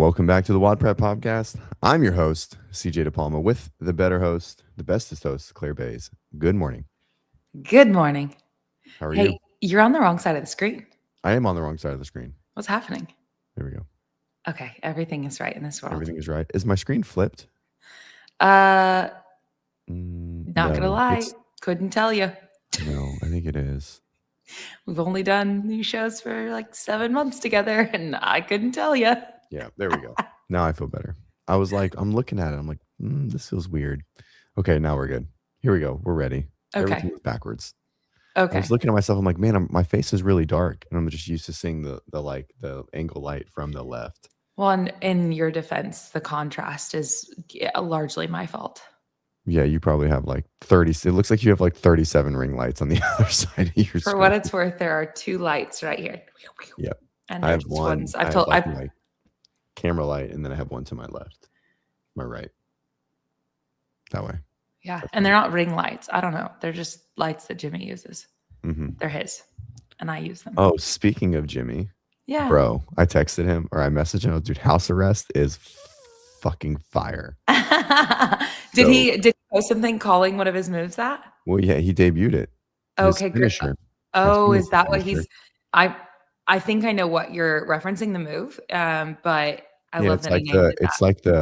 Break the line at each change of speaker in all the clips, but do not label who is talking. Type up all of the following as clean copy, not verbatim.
Welcome back to the WODprep podcast. I'm your host, CJ DePalma, with the better host, the bestest host, Claire Bays. Good morning.
Good morning.
How are you?
Hey, you're on the wrong side of the screen.
I am on the wrong side of the screen.
What's happening?
There we go.
Okay, everything is right in this world.
Everything is right. Is my screen flipped?
Not
No,
gonna lie, couldn't tell you.
No, I think it is.
We've only done these shows for like 7 months together, and I couldn't tell you.
Yeah, there we go. Now I feel better. I was like, I'm looking at it. I'm like, this feels weird. Okay, now we're good. Here we go. We're ready.
Okay.
Everything is backwards.
Okay.
I was looking at myself. I'm like, man, my face is really dark, and I'm just used to seeing the angle light from the left.
Well, and in your defense, the contrast is largely my fault.
Yeah, you probably have like 30. It looks like you have like 37 ring lights on the other side of your screen.
For what it's worth, there are 2 lights right here.
Yep.
And
I have one.
I've
my camera light, and then I have one to my left, my right. That way.
Yeah,
That's
and they're not ring lights. I don't know. They're just lights that Jimmy uses.
Mm-hmm.
They're his, and I use them.
Oh, speaking of Jimmy,
yeah,
bro, I texted him or I messaged him. Dude, house arrest is fucking fire.
Did he post something calling one of his moves that?
Well, yeah, he debuted it.
Okay, good. Oh, is that what
he's?
I think I know what you're referencing the move. But I love that he named it.
It's like the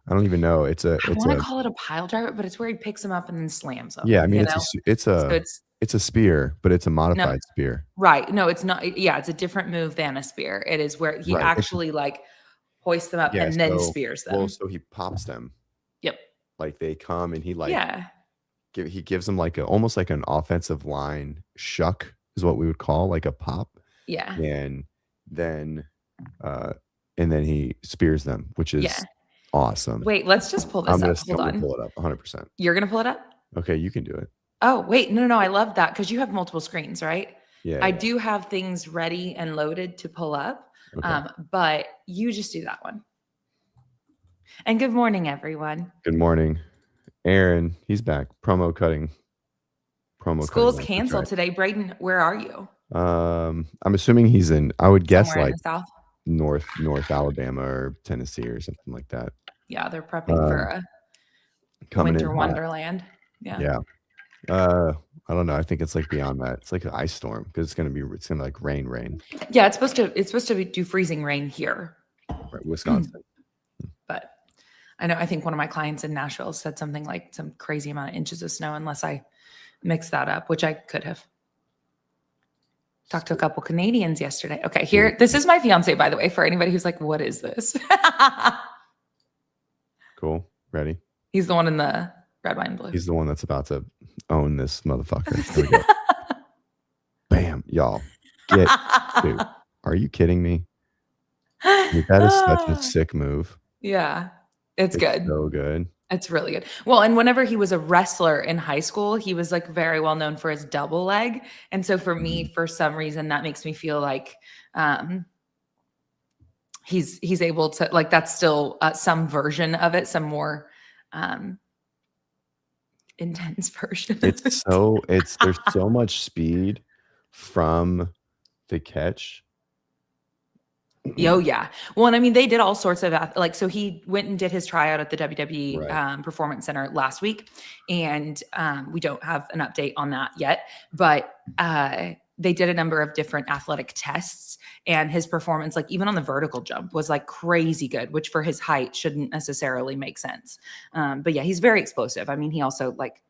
I don't even know. I
want to call it a pile driver, but it's where he picks them up and then slams them.
Yeah, I mean it's a spear, but it's a modified spear.
Right. No, it's not. Yeah, it's a different move than a spear. It is where he actually like hoists them up and then spears them.
Well, so he pops them.
Yep.
Like they come and he he gives them like almost like an offensive line shuck is what we would call like a pop.
Yeah.
And then he spears them, which is awesome.
Wait, let's just pull this up. Hold on.
Pull it up 100%.
You're going to pull it up?
Okay, you can do it.
Oh, wait. No. I love that because you have multiple screens, right?
Yeah.
I do have things ready and loaded to pull up, but you just do that one. And good morning, everyone.
Good morning. Aaron, he's back.
School's canceled today. Braden, where are you?
I'm assuming he's in, I would guess
somewhere
like
in the South?
North Alabama or Tennessee or something like that.
Yeah, they're prepping for a winter wonderland. Yeah.
I don't know. I think it's like beyond that. It's like an ice storm because it's gonna like rain.
Yeah, it's supposed to do freezing rain here.
Right, Wisconsin.
But I know I think one of my clients in Nashville said something like some crazy amount of inches of snow, unless I mixed that up, which I could have. Talked to a couple Canadians yesterday. Okay, here, this is my fiance, by the way, for anybody who's like, what is this?
Cool. Ready?
He's the one in the red, white, and blue.
He's the one that's about to own this motherfucker. Here we go. Bam, y'all. Dude, are you kidding me? Dude, that is such a sick move.
Yeah, it's good.
So good.
It's really good. Well, and whenever he was a wrestler in high school, he was like very well known for his double leg. And so for me, for some reason, that makes me feel like he's able to, like, that's still some version of it, some more intense version.
There's so much speed from the catch.
Oh, yeah. Well, and I mean, they did all sorts of so he went and did his tryout at the WWE Performance Center last week, and we don't have an update on that yet, but they did a number of different athletic tests, and his performance, like even on the vertical jump, was like crazy good, which for his height shouldn't necessarily make sense. But yeah, he's very explosive. I mean, he also like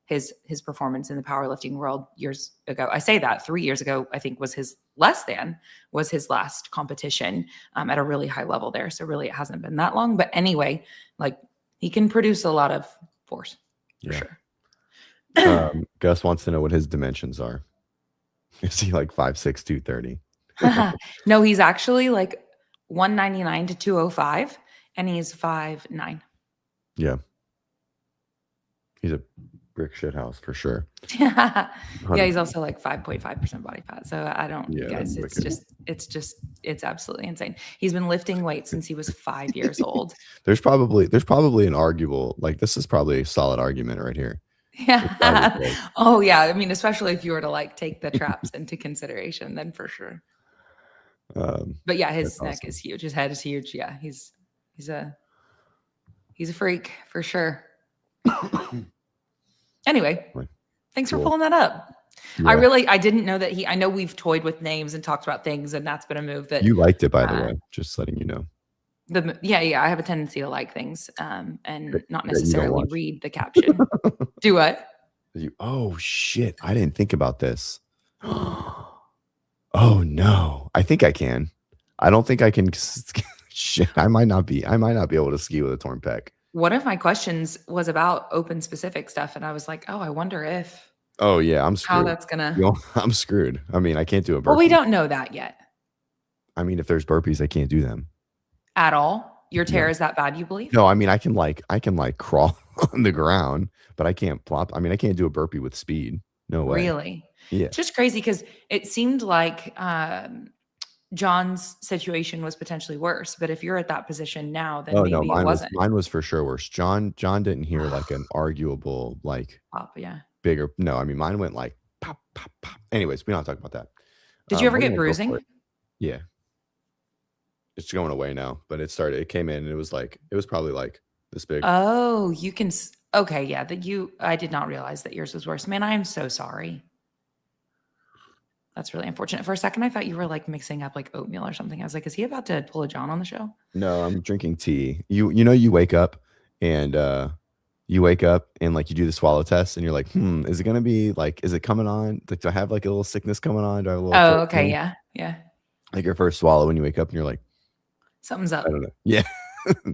his performance in the powerlifting world years ago. I say that 3 years ago, I think was his last competition at a really high level there. So really it hasn't been that long, but anyway, like he can produce a lot of force for sure.
Gus wants to know what his dimensions are. Is he like 5'6", 230?
No, he's actually like 199 to 205 and he's 5'9".
Yeah. He's a brick shit house for sure.
Yeah, he's also like 5.5% body fat. So I don't, guys, it's absolutely insane. He's been lifting weights since he was 5 years old.
There's probably an arguable, like this is probably a solid argument right here.
Yeah. Oh yeah. I mean, especially if you were to like take the traps into consideration, then for sure. But yeah, his
That's
neck
awesome.
is huge. His head is huge. Yeah, he's a freak for sure. Anyway, thanks for pulling that up. Yeah. I didn't know that I know we've toyed with names and talked about things, and that's been a move that
you liked it, by the way, just letting you know.
I have a tendency to like things, and not
that you don't
necessarily
watch.
read the caption. Do what?
Oh shit! I didn't think about this. Oh no! I think I can. I don't think I can. Shit! I might not be able to ski with a torn pec.
One of my questions was about open specific stuff, and I was like, oh, I wonder if.
Oh yeah, I'm screwed.
How that's gonna.
I'm screwed. I mean, I can't do a burpee.
Well, we don't know that yet.
I mean, if there's burpees, I can't do them
at all. Your tear is that bad, you believe?
No, I mean, I can crawl on the ground, but I can't plop. I mean, I can't do a burpee with speed. No way.
Really?
Yeah.
It's just crazy because it seemed like John's situation was potentially worse. But if you're at that position now, then maybe it wasn't.
Mine was for sure worse. John didn't hear like an arguable
pop. Yeah.
Bigger. No, I mean, mine went like pop, pop, pop. Anyways, we don't talk about that.
Did you ever get bruising?
Yeah. It's going away now, but it came in and it was probably like this big.
Oh, you can. Okay. Yeah. I did not realize that yours was worse. Man, I am so sorry. That's really unfortunate. For a second, I thought you were like mixing up like oatmeal or something. I was like, is he about to pull a John on the show?
No, I'm drinking tea. You wake up and like you do the swallow test and you're like, is it going to be like, is it coming on? Like, do I have like a little sickness coming on? Do I have a little?
Oh, okay. Yeah. Yeah.
Like your first swallow when you wake up and you're like,
something's up.
I don't know. Yeah.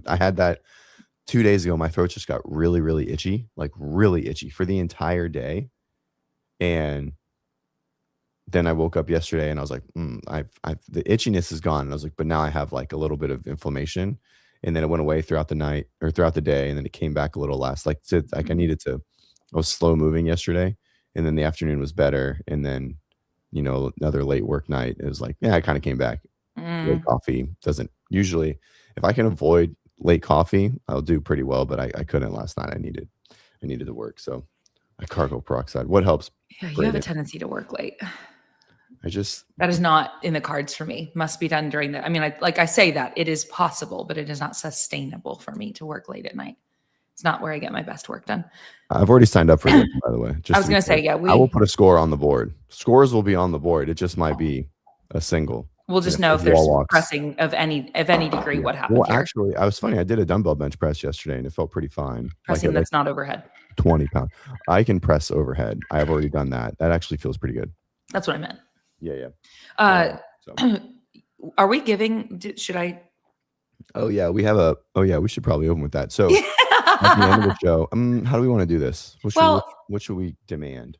I had that 2 days ago. My throat just got really, really itchy, like really itchy for the entire day. And then I woke up yesterday and I was like, the itchiness is gone. And I was like, but now I have like a little bit of inflammation. And then it went away throughout the night or throughout the day. And then it came back a little last, I was slow moving yesterday. And then the afternoon was better. And then, another late work night, it was like, yeah, I kind of came back. Late coffee doesn't usually, if I can avoid late coffee, I'll do pretty well, but I couldn't last night. I needed to work. So I cargo peroxide. What helps?
Yeah, you have a tendency to work late.
That
is not in the cards for me. Must be done during the, I mean, I say that it is possible, but it is not sustainable for me to work late at night. It's not where I get my best work done.
I've already signed up for it, by the way.
I was going to say, yeah.
I will put a score on the board. Scores will be on the board. It just might be a single.
We'll just know if there's pressing of any degree, what happened.
Well, actually, I was funny. I did a dumbbell bench press yesterday and it felt pretty fine.
Pressing that's not overhead.
20 pounds. I can press overhead. I have already done that. That actually feels pretty good.
That's what I meant.
Yeah.
Are we giving, should I?
Oh yeah, we should probably open with that. So at the end of the show, how do we want to do this? What should we demand?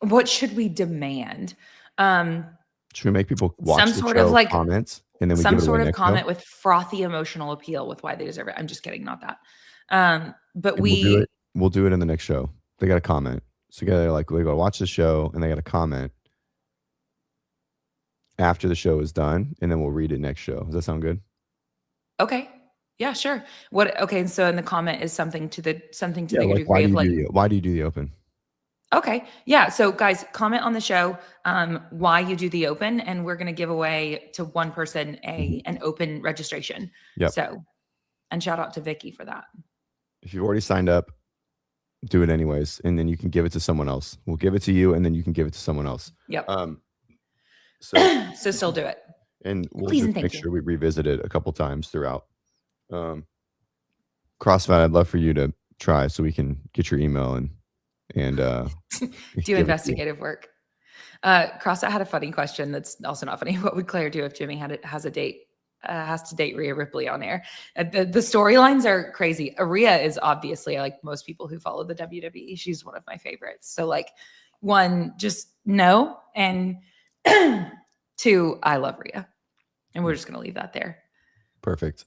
What should we demand?
Should we make people watch
some
the
sort
show,
of like
comments, and then we
some sort of comment with frothy emotional appeal with why they deserve it? I'm just kidding, not that. But
we'll do it in the next show. They got a comment. So they go watch the show and they got a comment after the show is done, and then we'll read it next show. Does that sound good?
Okay. Yeah, sure. Okay. So in the comment is something to the degree of like,
why do you do the open?
Okay. Yeah. So guys, comment on the show why you do the open, and we're going to give away to one person an open registration.
Yep.
So, and shout out to Vicky for that.
If you've already signed up, do it anyways, and then you can give it to someone else. We'll give it to you, and then you can give it to someone else.
Yep. So still do it.
And we'll just make sure we revisit it a couple times throughout. CrossFit, I'd love for you to try so we can get your email and
do investigative work. CrossFit had a funny question that's also not funny. What would Claire do if Jimmy has to date Rhea Ripley on air? The storylines are crazy. Rhea is obviously, like most people who follow the WWE, she's one of my favorites. So like, one, just no, and two, I love Rhea, and we're just gonna leave that there.
Perfect.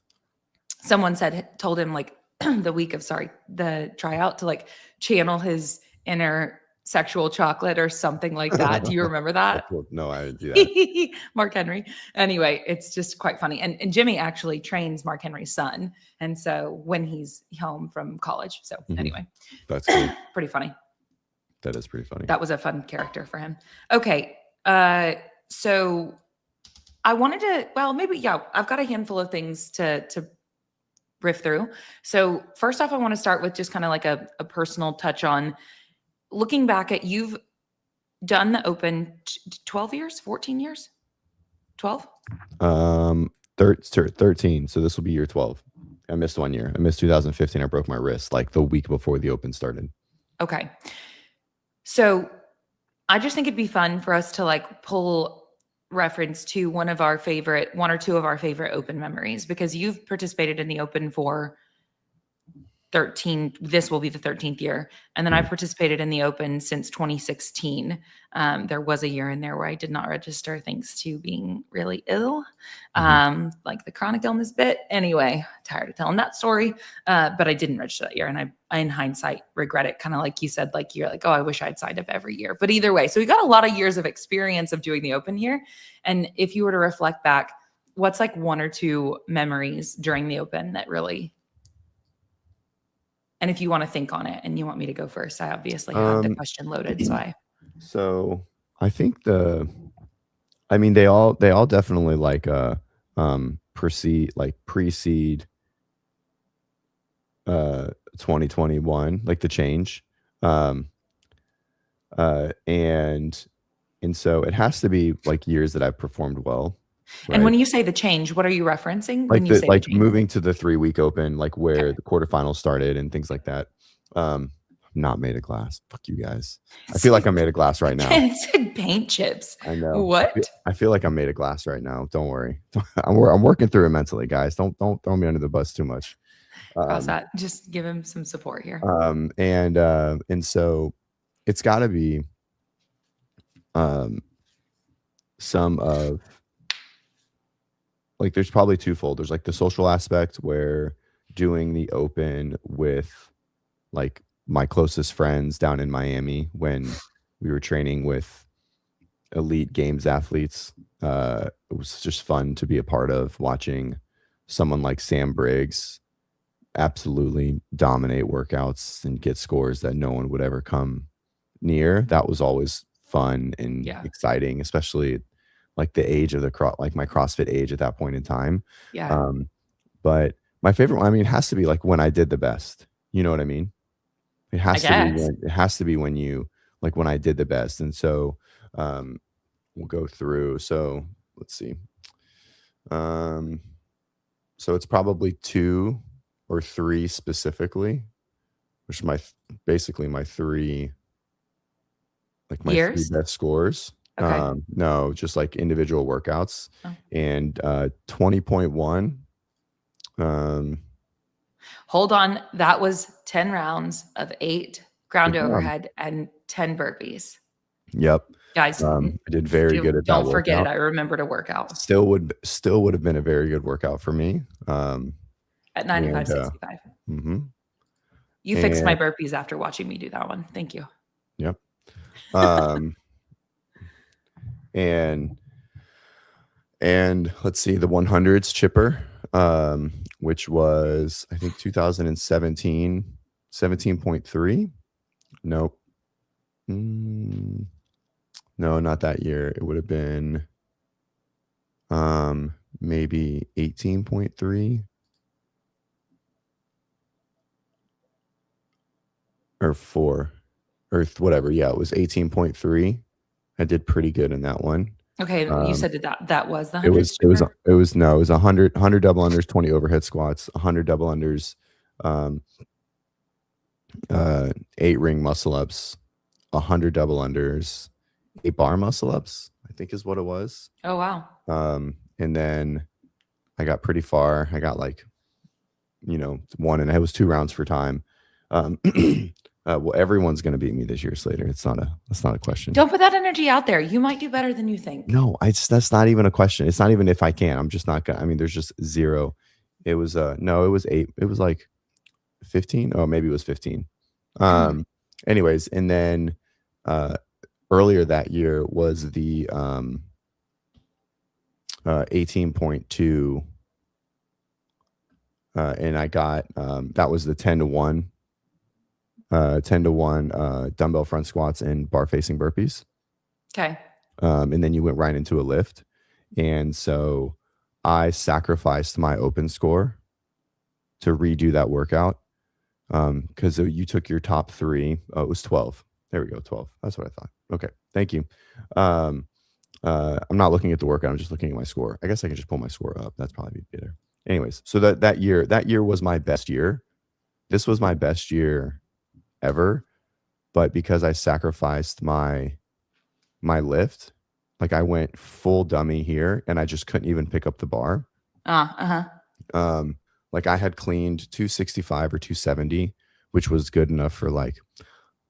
Someone told him like the week of the tryout to like channel his inner sexual chocolate or something like that. Do you remember that?
No, I didn't do that.
Mark Henry. Anyway, it's just quite funny. And Jimmy actually trains Mark Henry's son. And so when he's home from college. So anyway,
that's cool.
Pretty funny.
That is pretty funny.
That was a fun character for him. Okay. So I wanted to, well, maybe, yeah, I've got a handful of things to riff through. So first off, I want to start with just kind of like a personal touch on looking back at you've done the open 12 years, 14 years, 12.
13. So this will be year 12. I missed 1 year. I missed 2015. I broke my wrist like the week before the open started.
Okay. So I just think it'd be fun for us to like pull reference to one or two of our favorite open memories, because you've participated in the open for 13. This will be the 13th year. And then I participated in the open since 2016. There was a year in there where I did not register thanks to being really ill, like the chronic illness bit. Anyway, tired of telling that story. But I didn't register that year. And I in hindsight, regret it. Kind of like you said, like you're like, oh, I wish I'd signed up every year. But either way, so we got a lot of years of experience of doing the open here. And if you were to reflect back, what's like one or two memories during the open that really... And if you want to think on it and you want me to go first, I obviously have the question loaded.
So I think they all definitely like precede 2021, like the change. And so it has to be like years that I've performed well.
Right? And when you say the change, what are you referencing?
Like
when you say
like moving to the 3-week open, like where the quarterfinals started and things like that. Not made of glass. Fuck you guys. I feel like I'm made of glass right now.
It said paint chips.
I know.
What?
I feel like I'm made of glass right now. Don't worry. I'm working through it mentally, guys. Don't throw me under the bus too much.
Cross that. Just give him some support here.
And so it's got to be some of, like, there's probably twofold. There's like the social aspect where doing the open with like my closest friends down in Miami when we were training with elite games athletes. It was just fun to be a part of, watching someone like Sam Briggs absolutely dominate workouts and get scores that no one would ever come near. That was always fun and exciting, especially like the age of like my CrossFit age at that point in time.
Yeah.
But my favorite one, I mean, it has to be like when I did the best. You know what I mean? It has to be when you, like, when I did the best. And so we'll go through. So let's see. So it's probably 2 or 3 specifically, which are basically my 3, like my
years?
3 best scores.
Okay.
No, just like individual workouts. And 20.1.
Hold on. That was 10 rounds of 8 ground overhead and 10 burpees.
Yep.
Guys,
I did very good at that.
Don't forget it. I remember to work out.
Still would have been a very good workout for me.
At 95.65. You fixed my burpees after watching me do that one. Thank you.
Yep. And let's see, the 100s chipper, which was, I think, 2017, 17.3. Nope. No, not that year. It would have been maybe 18.3 or 4 or whatever. Yeah, it was 18.3. I did pretty good in that one.
Okay, you said that was the 100.
It was 100 double unders, 20 overhead squats, 100 double unders, 8 ring muscle ups, 100 double unders, 8 bar muscle ups, I think is what it was.
Oh wow.
And then I got pretty far. I got like, 1, and it was 2 rounds for time. Well, everyone's going to beat me this year, Slater. That's not a question.
Don't put that energy out there. You might do better than you think.
No, that's not even a question. It's not even if I can. I'm just not gonna. I mean, there's just 0. It was no, it was 8. It was like 15. Oh, maybe it was 15. Anyways, and then earlier that year was the 18.2, and I got that was the 10-to-1. 10-to-1 dumbbell front squats and bar facing burpees.
Okay.
And then you went right into a lift. And so I sacrificed my open score to redo that workout. Because you took your top 3. Oh, it was 12. There we go, 12. That's what I thought. Okay, thank you. I'm not looking at the workout. I'm just looking at my score. I guess I can just pull my score up. That's probably better. Anyways, so that year was my best year. This was my best year ever, but because I sacrificed my lift, like I went full dummy here, and I just couldn't even pick up the bar. Like I had cleaned 265 or 270, which was good enough for like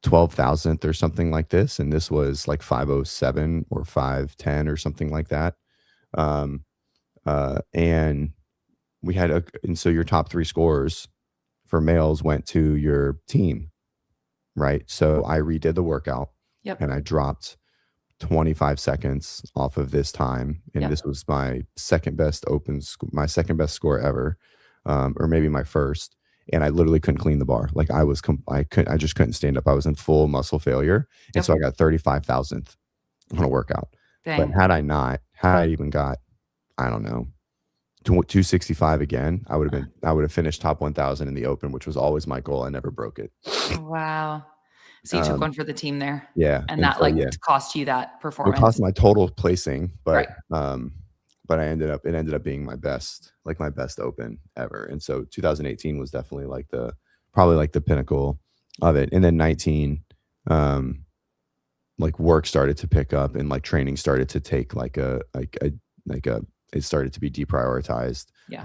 12,000th or something like this, and this was like 507 or 510 or something like that. And we had and so your top 3 scores for males went to your team, right? So I redid the workout.
Yep.
And I dropped 25 seconds off of this time, and
Yep.
this was my second best score ever, or maybe my first. And I literally couldn't clean the bar. Like I just couldn't stand up. I was in full muscle failure, and
Yep.
so I got 35,000th on a workout.
Dang.
But had I even got, I don't know, 265 again, I would have finished top 1,000 in the open, which was always my goal. I never broke it.
Wow. So you took one for the team there.
Yeah.
And that cost you that performance.
It cost my total placing, but
right.
But it ended up being my best open ever. And so 2018 was definitely probably the pinnacle of it. And then 19, like work started to pick up, and like training started to take it started to be deprioritized.
Yeah.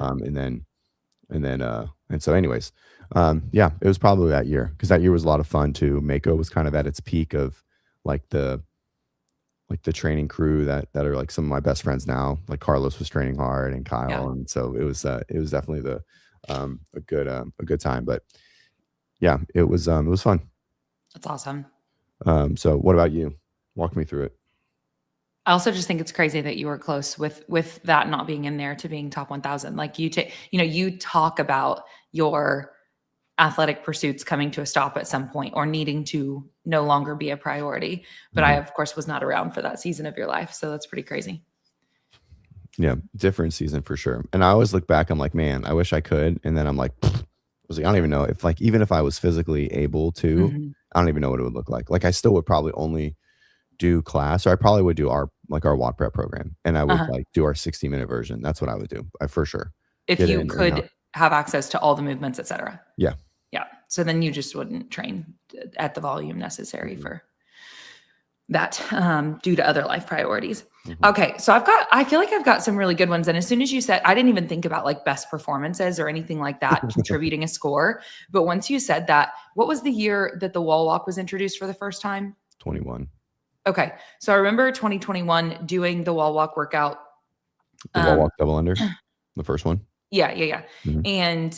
And so anyways, yeah, it was probably that year, because that year was a lot of fun too. Mako was kind of at its peak of the training crew that are like some of my best friends now. Like Carlos was training hard, and Kyle. Yeah. And so it was definitely a good time. But yeah, it was fun.
That's awesome.
So what about you? Walk me through it.
I also just think it's crazy that you were close with that not being in there to being top 1,000. Like you talk about your athletic pursuits coming to a stop at some point, or needing to no longer be a priority. But I, of course, was not around for that season of your life. So that's pretty crazy.
Yeah. Different season for sure. And I always look back, I'm like, man, I wish I could. And then I'm like, I don't even know if even if I was physically able to, I don't even know what it would look like. Like I still would probably only do class, or I probably would do our WODprep program, and I would do our 60-minute version. That's what I would do. For sure.
If you could have access to all the movements, et cetera.
Yeah.
Yeah. So then you just wouldn't train at the volume necessary for that, due to other life priorities. Okay. So I feel like I've got some really good ones. And as soon as you said, I didn't even think about like best performances or anything like that, contributing a score. But once you said that, what was the year that the wall walk was introduced for the first time?
21.
Okay. So I remember 2021 doing the wall walk workout.
The wall walk double under, the first one.
Yeah. And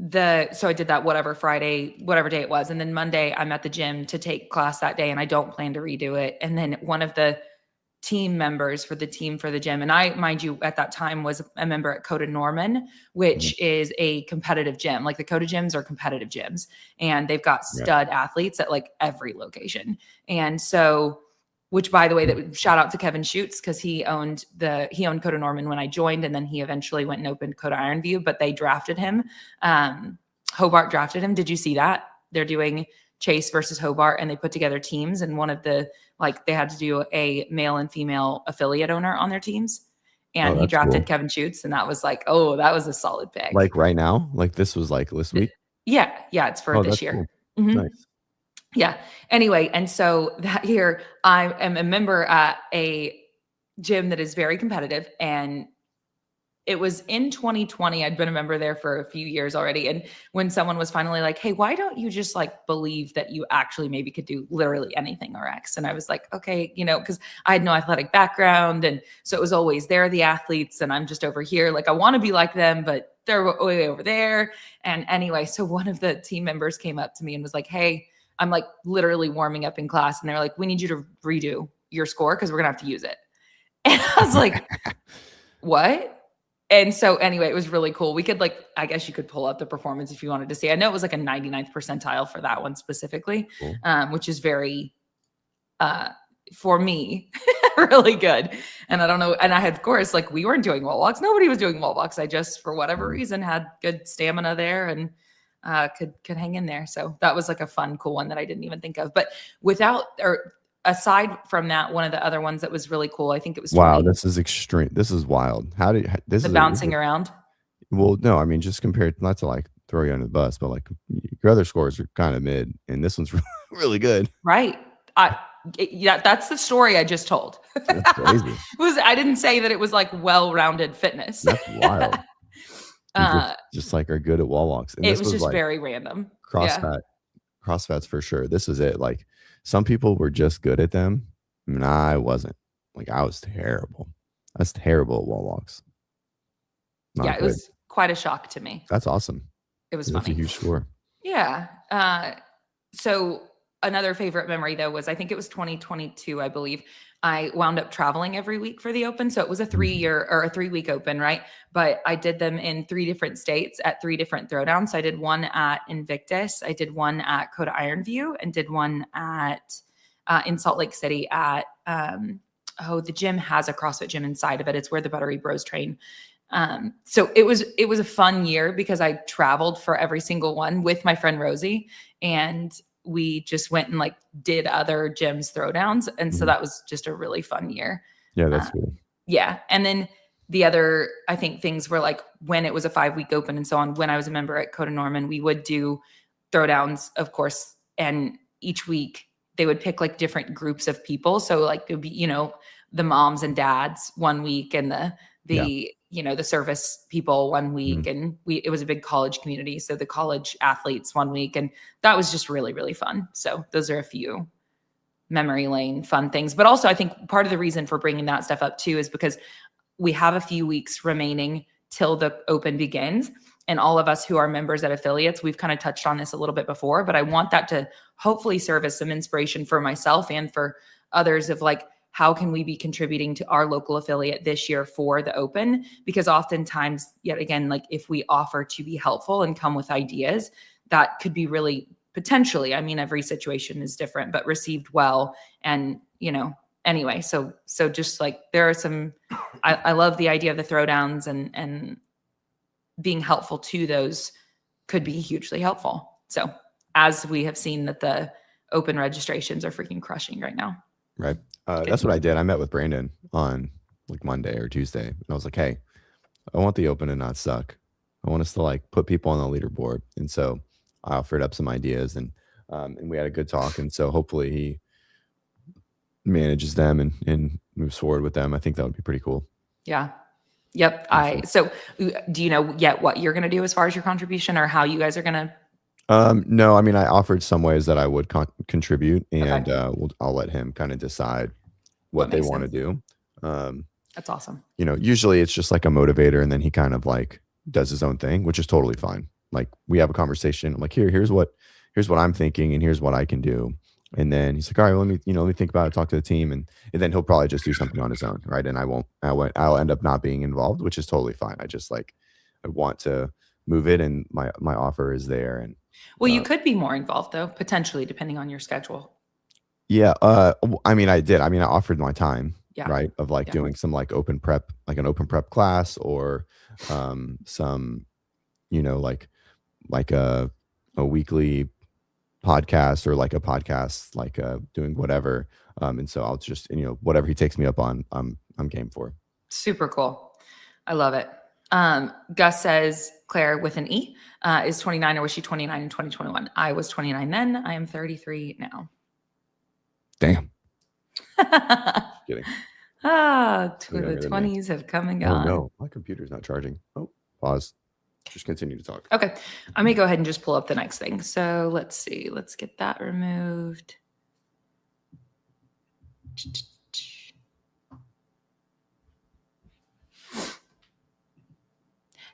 so I did that whatever Friday, whatever day it was. And then Monday I'm at the gym to take class that day, and I don't plan to redo it. And then one of the team members for the gym, and I, mind you, at that time was a member at Coda Norman, which is a competitive gym. Like the Coda gyms are competitive gyms, and they've got stud athletes at like every location. And so, which, by the way, that shout out to Kevin Schutz, because he owned Coda Norman when I joined, and then he eventually went and opened Coda Ironview, but they drafted him. Hobart drafted him. Did you see that? They're doing Chase versus Hobart, and they put together teams, and one of the, they had to do a male and female affiliate owner on their teams. And he drafted Kevin Schutz, and that was that was a solid pick.
Like right now? Like this was like this week?
Yeah. It's for this year.
Cool. Nice.
Yeah. Anyway, and so that year I am a member at a gym that is very competitive, and it was in 2020. I'd been a member there for a few years already. And when someone was finally like, hey, why don't you just believe that you actually maybe could do literally anything RX? And I was like, okay, because I had no athletic background. And so it was always, they're the athletes and I'm just over here. Like I want to be like them, but they're way over there. And anyway, so one of the team members came up to me and was like, hey, I'm literally warming up in class. And they're like, we need you to redo your score because we're going to have to use it. And I was like, what? And so anyway, it was really cool. We could I guess you could pull up the performance if you wanted to see. I know it was a 99th percentile for that one specifically, cool. Which is very for me, really good. And I don't know. And I had, of course, like we weren't doing wall walks. Nobody was doing wall walks. I just, for whatever reason, had good stamina there and could hang in there. So that was like a fun, cool one that I didn't even think of. But aside from that, one of the other ones that was really cool, I think it was
wow, this is extreme. This is wild. This is
bouncing around.
Well, no, I mean, just compared, not to like throw you under the bus, but like your other scores are kind of mid, and this one's really good.
Right. Yeah, that's the story I just told.
That's crazy.
I didn't say that it was like well-rounded fitness.
That's wild. Just like are good at wall walks. And
it
this
was just
like
very random.
CrossFit's for sure. This is it. Like some people were just good at them, and I wasn't. Like I was terrible. I was terrible at wall walks.
It was quite a shock to me.
That's awesome.
It was funny.
That's a huge score.
Yeah. So another favorite memory though was, I think it was 2022, I believe. I wound up traveling every week for the Open. So it was a 3-year or a 3-week Open, right? But I did them in 3 different states at 3 different throwdowns. So I did one at Invictus, I did one at Coda Ironview, and did one at in Salt Lake City at the gym has a CrossFit gym inside of it. It's where the Buttery Bros train. So it was a fun year because I traveled for every single one with my friend Rosie, and we just went and like did other gyms throwdowns. And so that was just a really fun year.
Yeah, that's cool.
Yeah. And then the other, I think, things were like when it was a 5-week Open and so on, when I was a member at Coda Norman, we would do throwdowns, of course. And each week they would pick like different groups of people. So like it would be, the moms and dads one week, and the service people one week. And it was a big college community. So the college athletes one week, and that was just really, really fun. So those are a few memory lane fun things. But also I think part of the reason for bringing that stuff up too is because we have a few weeks remaining till the Open begins. And all of us who are members at affiliates, we've kind of touched on this a little bit before, but I want that to hopefully serve as some inspiration for myself and for others of like, how can we be contributing to our local affiliate this year for the Open? Because oftentimes, yet again, like if we offer to be helpful and come with ideas, that could be really potentially, I mean, every situation is different, but received well. And, anyway, so just like there are some, I love the idea of the throwdowns, and being helpful to those could be hugely helpful. So as we have seen that the Open registrations are freaking crushing right now.
Right. That's what I did. I met with Brandon on like Monday or Tuesday, and I was like, hey, I want the Open to not suck. I want us to like put people on the leaderboard. And so I offered up some ideas, and we had a good talk. And so hopefully he manages them and moves forward with them. I think that would be pretty cool.
Yeah. Yep. So do you know yet what you're going to do as far as your contribution, or how you guys are going to?
No, I mean, I offered some ways that I would contribute, and I'll let him kind of decide what they want to do.
That's awesome.
Usually it's just like a motivator, and then he kind of like does his own thing, which is totally fine. Like we have a conversation. I'm like, here's what I'm thinking, and here's what I can do. And then he's like, all right, well, let me think about it, talk to the team. And then he'll probably just do something on his own. Right. And I'll end up not being involved, which is totally fine. I just I want to move it, and my offer is there. And
well, you could be more involved though, potentially, depending on your schedule.
Yeah. I mean, I did. I mean, I offered my time, right, of like doing some like open prep, like an open prep class, or some, like a weekly podcast, or like a podcast, like doing whatever. And so I'll just, whatever he takes me up on, I'm game for.
Super cool. I love it. Gus says, Claire with an E, is 29, or was she 29 in 2021? I was 29 then. I am 33 now.
Damn. Kidding.
The 20s have come and gone.
Oh no, my computer's not charging. Oh, pause. Just continue to talk.
Okay. I may go ahead and just pull up the next thing. So let's see. Let's get that removed.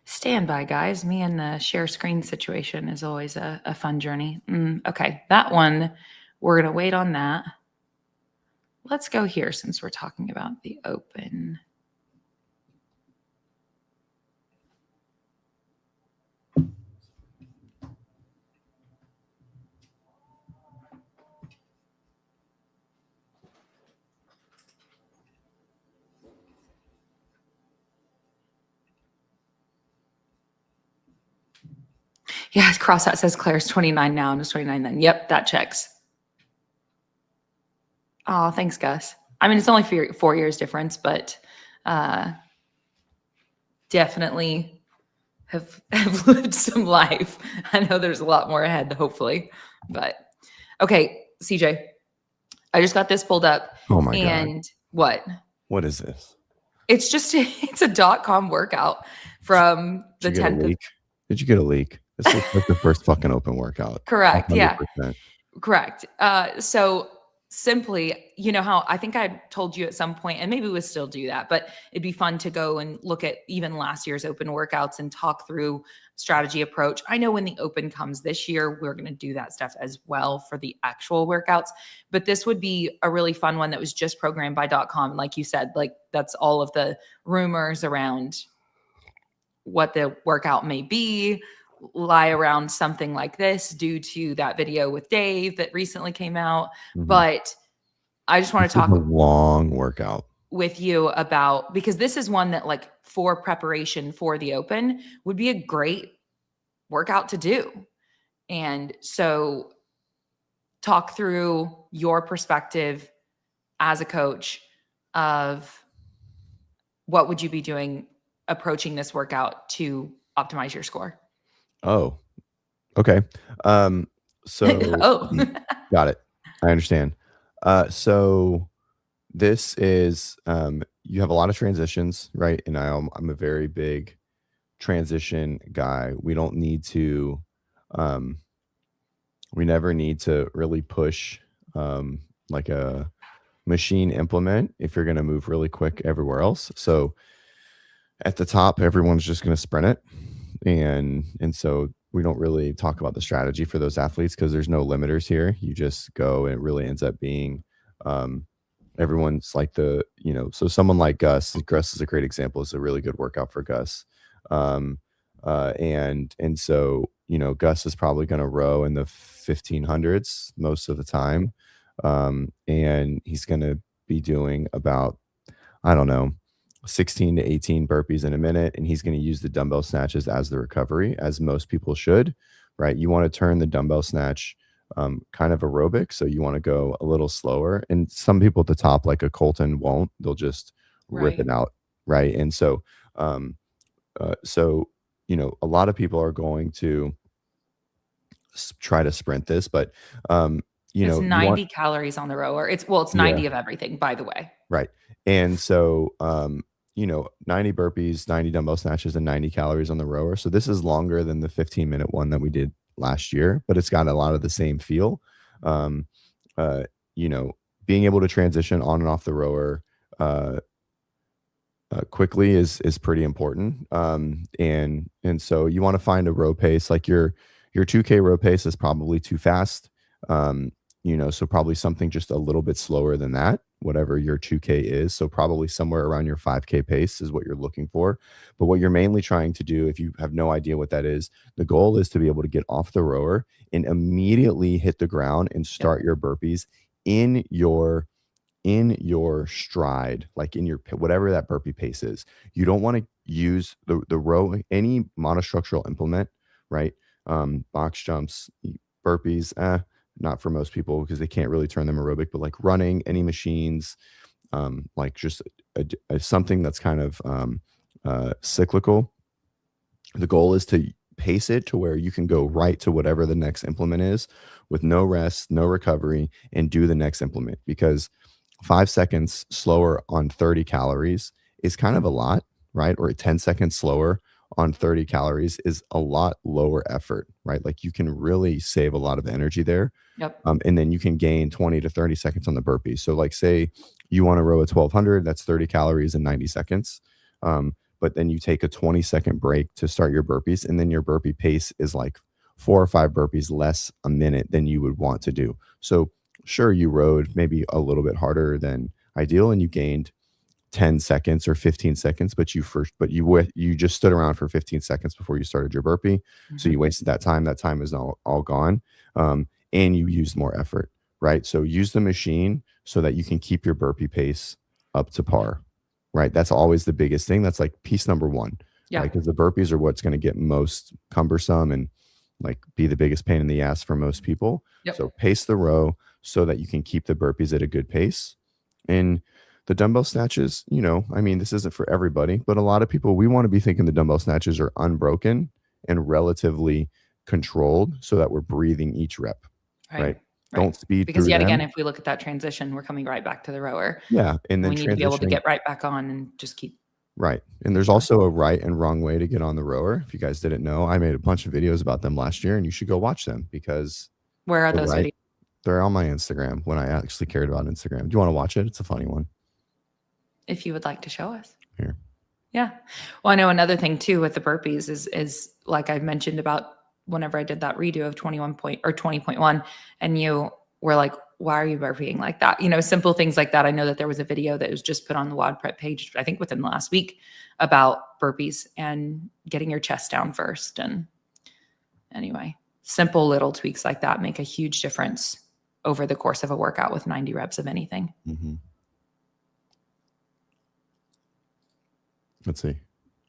Stand by, guys. Me and the share screen situation is always a fun journey. Okay. That one, we're going to wait on that. Let's go here since we're talking about the Open. Yeah, CrossFit says Claire's 29 now and is 29 then. Yep, that checks. Oh, thanks, Gus. I mean, it's only 4 years difference, but definitely have lived some life. I know there's a lot more ahead, hopefully. But okay, CJ, I just got this pulled up.
Oh my God.
And what?
What is this?
It's just it's a .com workout from the 10th of.
Did you get a leak? This looks like the first fucking open workout.
Correct.
100%.
Yeah. Correct. So simply, you know how I think I told you at some point, and maybe we'll still do that, but it'd be fun to go and look at even last year's open workouts and talk through strategy approach. I know when the open comes this year, we're going to do that stuff as well for the actual workouts, but this would be a really fun one that was just programmed by .com. Like you said, like that's all of the rumors around what the workout may be, lie around something like this due to that video with Dave that recently came out.
Mm-hmm.
But I just want to talk
a long workout
with you about, because this is one that like for preparation for the open would be a great workout to do. And so talk through your perspective as a coach of what would you be doing approaching this workout to optimize your score.
Oh, okay. So got it. I understand. So this is, you have a lot of transitions, right? And I'm a very big transition guy. We don't need to, we never need to really push, like a machine implement if you're going to move really quick everywhere else. So at the top, everyone's just going to sprint it. And so we don't really talk about the strategy for those athletes because there's no limiters here. You just go, and it really ends up being everyone's like so someone like Gus is a great example. It's a really good workout for Gus. And so, Gus is probably going to row in the 1500s most of the time. And he's going to be doing about, I don't know, 16 to 18 burpees in a minute, and he's going to use the dumbbell snatches as the recovery, as most people should, right? You want to turn the dumbbell snatch kind of aerobic, so you want to go a little slower. And some people at the top, like a Colton, won't. They'll just rip it out, right? And so, a lot of people are going to try to sprint this, but
it's 90 calories on the rower. It's 90 of everything, by the way.
Right. And so, 90 burpees, 90 dumbbell snatches, and 90 calories on the rower. So this is longer than the 15-minute one that we did last year, but it's got a lot of the same feel. Being able to transition on and off the rower quickly is pretty important. And so you want to find a row pace. Like your 2K row pace is probably too fast. So probably something just a little bit slower than that, whatever your 2K is. So probably somewhere around your 5K pace is what you're looking for. But what you're mainly trying to do, if you have no idea what that is, the goal is to be able to get off the rower and immediately hit the ground and start your burpees in your stride, like in your, whatever that burpee pace is. You don't want to use the row, any monostructural implement, right? Box jumps, burpees, not for most people because they can't really turn them aerobic, but like running, any machines, like just something that's kind of cyclical. The goal is to pace it to where you can go right to whatever the next implement is with no rest, no recovery, and do the next implement, because 5 seconds slower on 30 calories is kind of a lot, right? Or 10 seconds slower on 30 calories is a lot lower effort, right? Like you can really save a lot of energy there.
Yep.
And then you can gain 20 to 30 seconds on the burpee. So like say you want to row at 1200, that's 30 calories in 90 seconds. But then you take a 20-second break to start your burpees, and then your burpee pace is like 4 or 5 burpees less a minute than you would want to do. So sure, you rowed maybe a little bit harder than ideal and you gained 10 seconds or 15 seconds, but you just stood around for 15 seconds before you started your burpee. Mm-hmm. So you wasted that time. That time is all gone. And you used more effort, right? So use the machine so that you can keep your burpee pace up to par, right? That's always the biggest thing. That's like piece number one, right? Because the burpees are what's going to get most cumbersome and like be the biggest pain in the ass for most people.
Yep.
So pace the row so that you can keep the burpees at a good pace. And the dumbbell snatches, you know, I mean, this isn't for everybody, but a lot of people, we want to be thinking the dumbbell snatches are unbroken and relatively controlled so that we're breathing each rep, right? Don't speed
because
through
yet
them.
again, if we look at that transition, we're coming right back to the rower.
Yeah. And then
we need to be able to get right back on and just keep.
Right. And there's also a right and wrong way to get on the rower. If you guys didn't know, I made a bunch of videos about them last year, and you should go watch them because
where are those videos?
They're on my Instagram when I actually cared about Instagram. Do you want to watch it? It's a funny one.
If you would like to show us.
Here.
Yeah. Well, I know another thing too with the burpees is like I mentioned about whenever I did that redo of 20.1, and you were like, why are you burping like that? You know, simple things like that. I know that there was a video that was just put on the WODprep page, I think within the last week, about burpees and getting your chest down first. And anyway, simple little tweaks like that make a huge difference over the course of a workout with 90 reps of anything.
Mm-hmm. Let's see.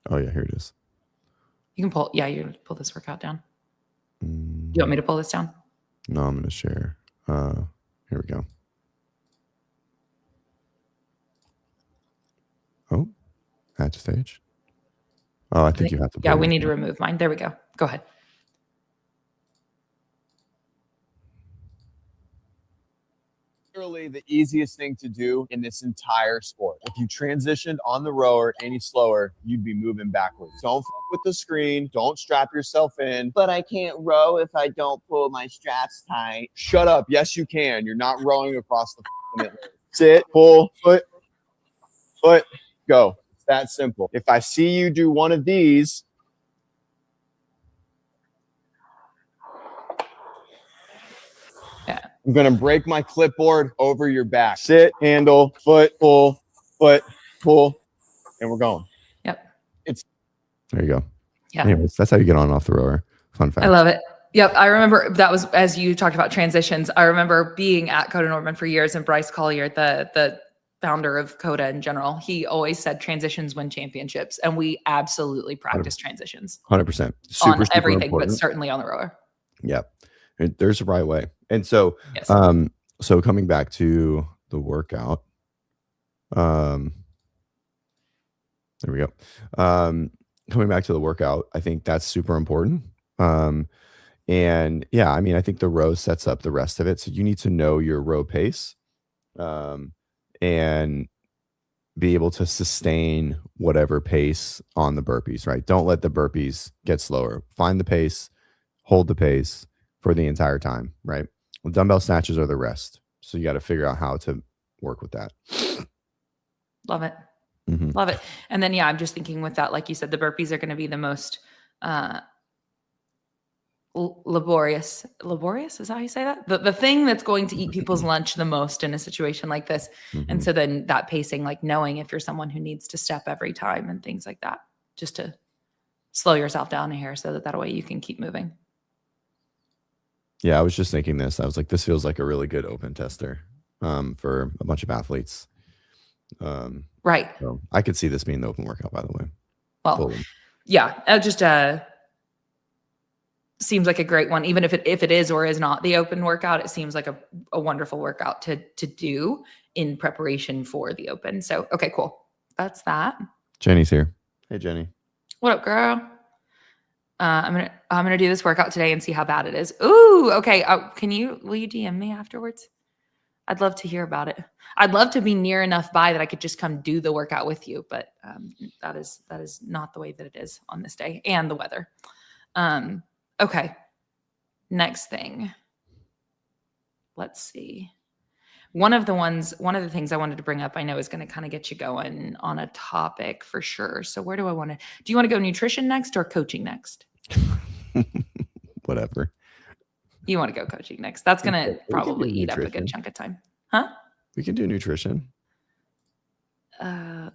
Oh yeah, here it is.
You can pull, you can pull this workout down. Do you want me to pull this down?
No, I'm going to share. Here we go. Oh, add to stage. Oh, I think you have to.
Yeah, we need to remove mine. There we go. Go ahead.
Literally the easiest thing to do in this entire sport. If you transitioned on the rower any slower, you'd be moving backwards. Don't fuck with the screen. Don't strap yourself in. But I can't row if I don't pull my straps tight. Shut up. Yes, you can. You're not rowing across the net. Sit, pull, foot, go. It's that simple. If I see you do one of these, I'm going to break my clipboard over your back. Sit, handle, foot, pull, and we're going.
Yep.
There you go.
Yeah.
Anyways, that's how you get on and off the rower. Fun fact.
I love it. Yep. I remember that was, as you talked about transitions, I remember being at Coda Norman for years, and Bryce Collier, the founder of Coda in general, he always said transitions win championships. And we absolutely practice transitions.
100%.
On everything, but certainly on the rower.
Yeah. There's a right way. And so,
yes.
So coming back to the workout, there we go. Coming back to the workout, I think that's super important. And yeah, I mean, I think the row sets up the rest of it. So you need to know your row pace, and be able to sustain whatever pace on the burpees, right? Don't let the burpees get slower. Find the pace, hold the pace for the entire time, right? Well, dumbbell snatches are the rest. So you got to figure out how to work with that.
Love it. Mm-hmm. Love it. And then, yeah, I'm just thinking with that, like you said, the burpees are going to be the most laborious. Laborious? Is that how you say that? The thing that's going to eat people's lunch the most in a situation like this. Mm-hmm. And so then that pacing, like knowing if you're someone who needs to step every time and things like that, just to slow yourself down a hair so that way you can keep moving.
Yeah, I was just thinking this. I was like, this feels like a really good open tester for a bunch of athletes.
Right.
So I could see this being the open workout, by the way.
Well, yeah, it just seems like a great one. Even if it is or is not the open workout, it seems like a wonderful workout to do in preparation for the open. So, okay, cool. That's that.
Jenny's here. Hey, Jenny.
What up, girl? I'm gonna do this workout today and see how bad it is. Ooh, okay. Will you DM me afterwards? I'd love to hear about it. I'd love to be near enough by that I could just come do the workout with you, but that is not the way that it is on this day and the weather. Okay. Next thing. Let's see. One of the things I wanted to bring up, I know is going to kind of get you going on a topic for sure. So where do you want to go nutrition next or coaching next?
Whatever.
You want to go coaching next. That's going to probably eat up a good chunk of time. Huh?
We can do nutrition.
Okay.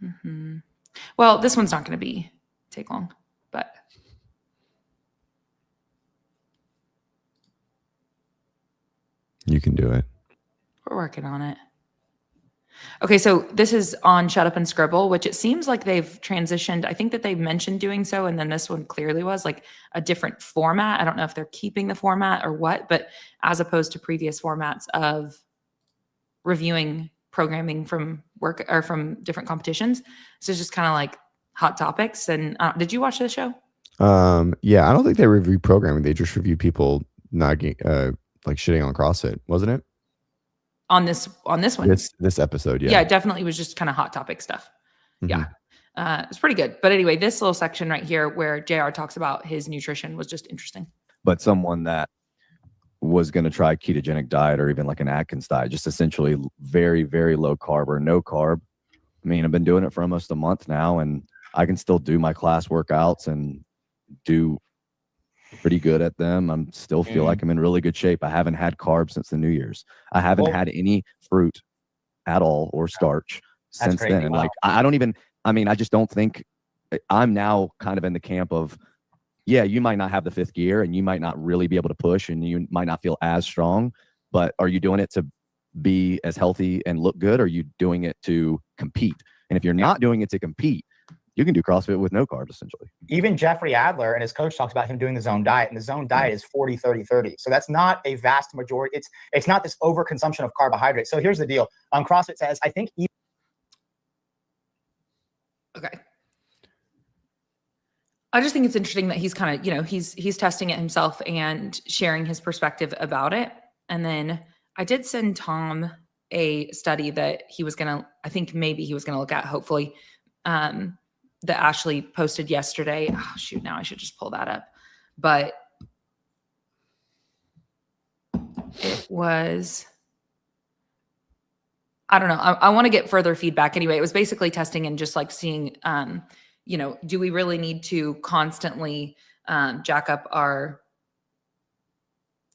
Mm-hmm. Well, this one's not going to take long, but.
You can do it.
We're working on it. Okay, so this is on Shut Up and Scribble, which it seems like they've transitioned. I think that they mentioned doing so, and then this one clearly was like a different format. I don't know if they're keeping the format or what, but as opposed to previous formats of reviewing programming from work or from different competitions. So it's just kind of like hot topics. And did you watch the show?
Yeah, I don't think they review programming. They just review people not like shitting on CrossFit, wasn't it?
On this one,
this episode,
yeah, it definitely was just kind of hot topic stuff.
Mm-hmm.
Yeah, it's pretty good. But anyway, this little section right here where JR talks about his nutrition was just interesting.
But someone that was going to try ketogenic diet or even like an Atkins diet, just essentially very, very low carb or no carb. I mean, I've been doing it for almost a month now, and I can still do my class workouts and do pretty good at them. I'm still feel like I'm in really good shape. I haven't had carbs since the New Year's. I haven't had any fruit at all or starch since then. And like, I don't even, I mean, I just don't think I'm now kind of in the camp of, yeah, you might not have the fifth gear and you might not really be able to push and you might not feel as strong, but are you doing it to be as healthy and look good? Or are you doing it to compete? And if you're not doing it to compete, you can do CrossFit with no carbs, essentially.
Even Jeffrey Adler and his coach talks about him doing the zone diet, and the zone diet is 40, 30, 30. So that's not a vast majority. It's not this overconsumption of carbohydrates. So here's the deal. CrossFit says, I think.
Okay. I just think it's interesting that he's kind of, he's testing it himself and sharing his perspective about it. And then I did send Tom a study that he was going to, I think maybe he was going to look at, hopefully, that Ashley posted yesterday. Oh, shoot, now I should just pull that up. But it was, I don't know. I want to get further feedback anyway. It was basically testing and just like seeing, do we really need to constantly jack up our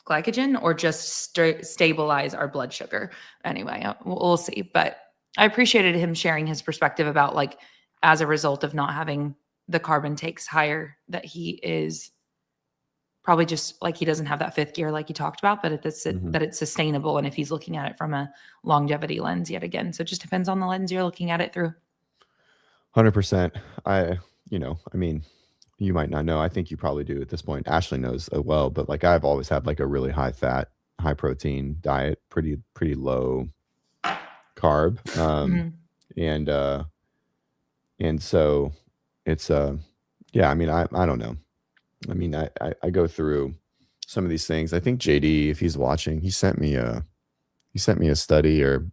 glycogen or just stabilize our blood sugar? Anyway, we'll see. But I appreciated him sharing his perspective about like, as a result of not having the carb intakes higher, that he is probably just like, he doesn't have that fifth gear like you talked about, but that it's sustainable. And if he's looking at it from a longevity lens yet again, so it just depends on the lens you're looking at it through.
100%. I mean, you might not know. I think you probably do at this point. Ashley knows as well, but like I've always had like a really high fat, high protein diet, pretty low carb. And so it's, yeah, I mean, I don't know. I mean, I go through some of these things. I think JD, if he's watching, he sent me a study or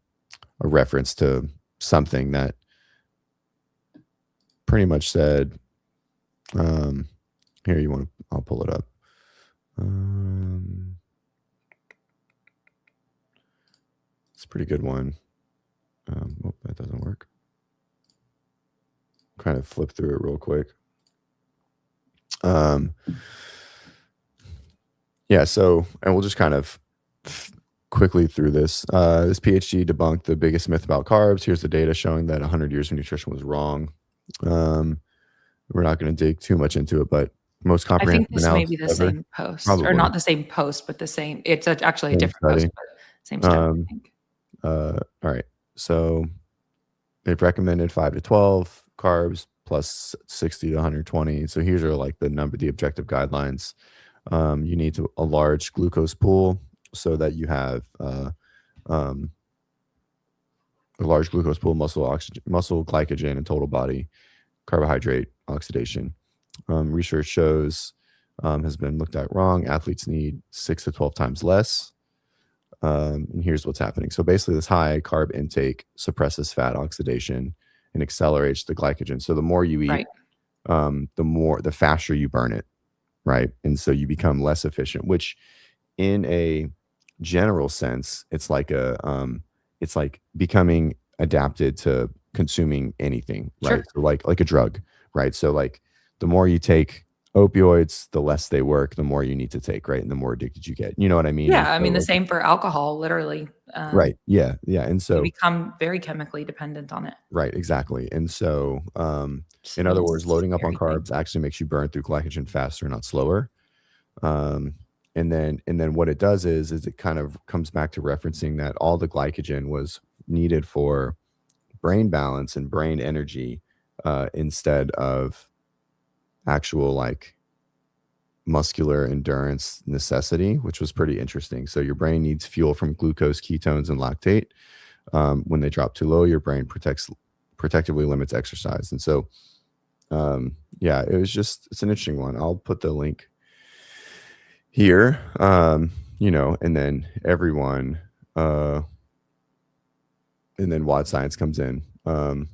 a reference to something that pretty much said, here, I'll pull it up. It's a pretty good one. Oh, that doesn't work. Kind of flip through it real quick. Yeah, so, and we'll just kind of quickly through this. This PhD debunked the biggest myth about carbs. Here's the data showing that 100 years of nutrition was wrong. We're not going to dig too much into it, but most comprehensive
analysis. I think this may be the same post, probably. Or not the same post, but the same. It's actually a different post, but same stuff, I think.
All right. So they've recommended 5 to 12 carbs plus 60 to 120. So here's are like the objective guidelines. You need a large glucose pool so that you have a large glucose pool, muscle glycogen, and total body carbohydrate oxidation. Research shows has been looked at wrong. Athletes need 6 to 12 times less. And here's what's happening. So basically this high carb intake suppresses fat oxidation and accelerates the glycogen. So the more you eat, the faster you burn it. Right. And so you become less efficient, which in a general sense, it's like becoming adapted to consuming anything. Right. Sure. So like a drug. Right. So like the more you take opioids, the less they work, the more you need to take, right? And the more addicted you get. You know what I mean?
Yeah. So, I mean, the same for alcohol, literally.
Right. Yeah. Yeah. And so
you become very chemically dependent on it.
Right. Exactly. And so, in other words, loading up on carbs actually makes you burn through glycogen faster, not slower. And then what it does is it kind of comes back to referencing that all the glycogen was needed for brain balance and brain energy instead of actual like muscular endurance necessity, which was pretty interesting. So your brain needs fuel from glucose, ketones, and lactate. When they drop too low, your brain protectively limits exercise. And so, yeah, it's an interesting one. I'll put the link here, you know, and then everyone, and then WOD Science comes in, and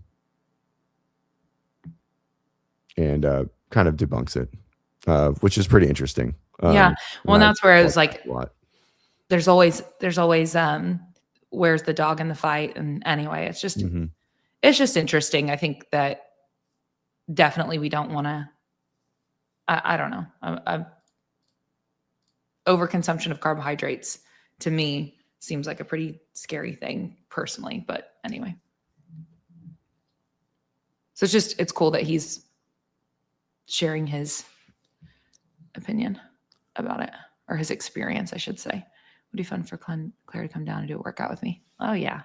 kind of debunks it, which is pretty interesting.
Yeah. Well, that's where I was like,
a lot.
there's always where's the dog in the fight? And anyway, it's just interesting. I think that definitely we don't want to, I don't know. Overconsumption of carbohydrates to me seems like a pretty scary thing personally, but anyway. So it's cool that he's sharing his opinion about it, or his experience, I should say. Would be fun for Claire to come down and do a workout with me. Oh yeah.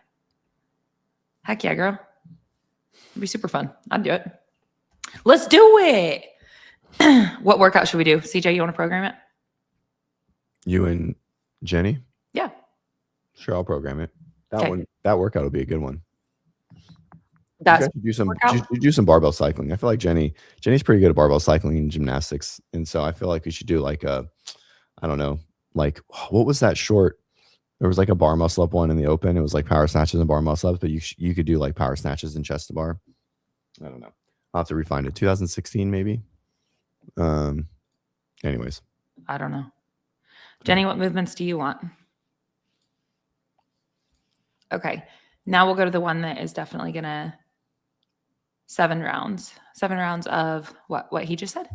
Heck yeah, girl. It'd be super fun. I'd do it. Let's do it. What workout should we do? CJ, you want to program it?
You and Jenny?
Yeah.
Sure, I'll program it. That workout will be a good one.
That's
you do some barbell cycling. I feel like Jenny's pretty good at barbell cycling and gymnastics. And so I feel like we should do like I don't know, like what was that short? There was like a bar muscle up one in the open. It was like power snatches and bar muscle ups, but you could do like power snatches and chest to bar. I don't know. I'll have to refine it. 2016 maybe. Anyways.
I don't know. Jenny, what movements do you want? Okay. Now we'll go to the one that is definitely gonna 7 rounds. 7 rounds of what he just said.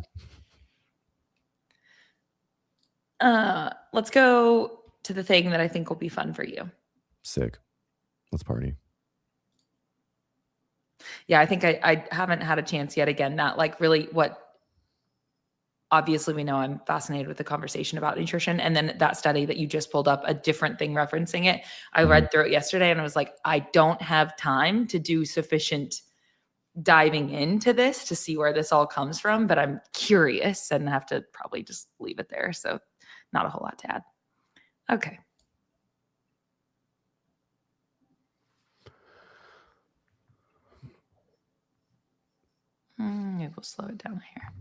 Let's go to the thing that I think will be fun for you.
Sick. Let's party.
Yeah, I think I haven't had a chance yet. Again, not like really what. Obviously, we know I'm fascinated with the conversation about nutrition. And then that study that you just pulled up, a different thing referencing it. I read through it yesterday and I was like, I don't have time to do sufficient diving into this to see where this all comes from, but I'm curious and have to probably just leave it there. So not a whole lot to add. Okay. Maybe we'll slow it down here.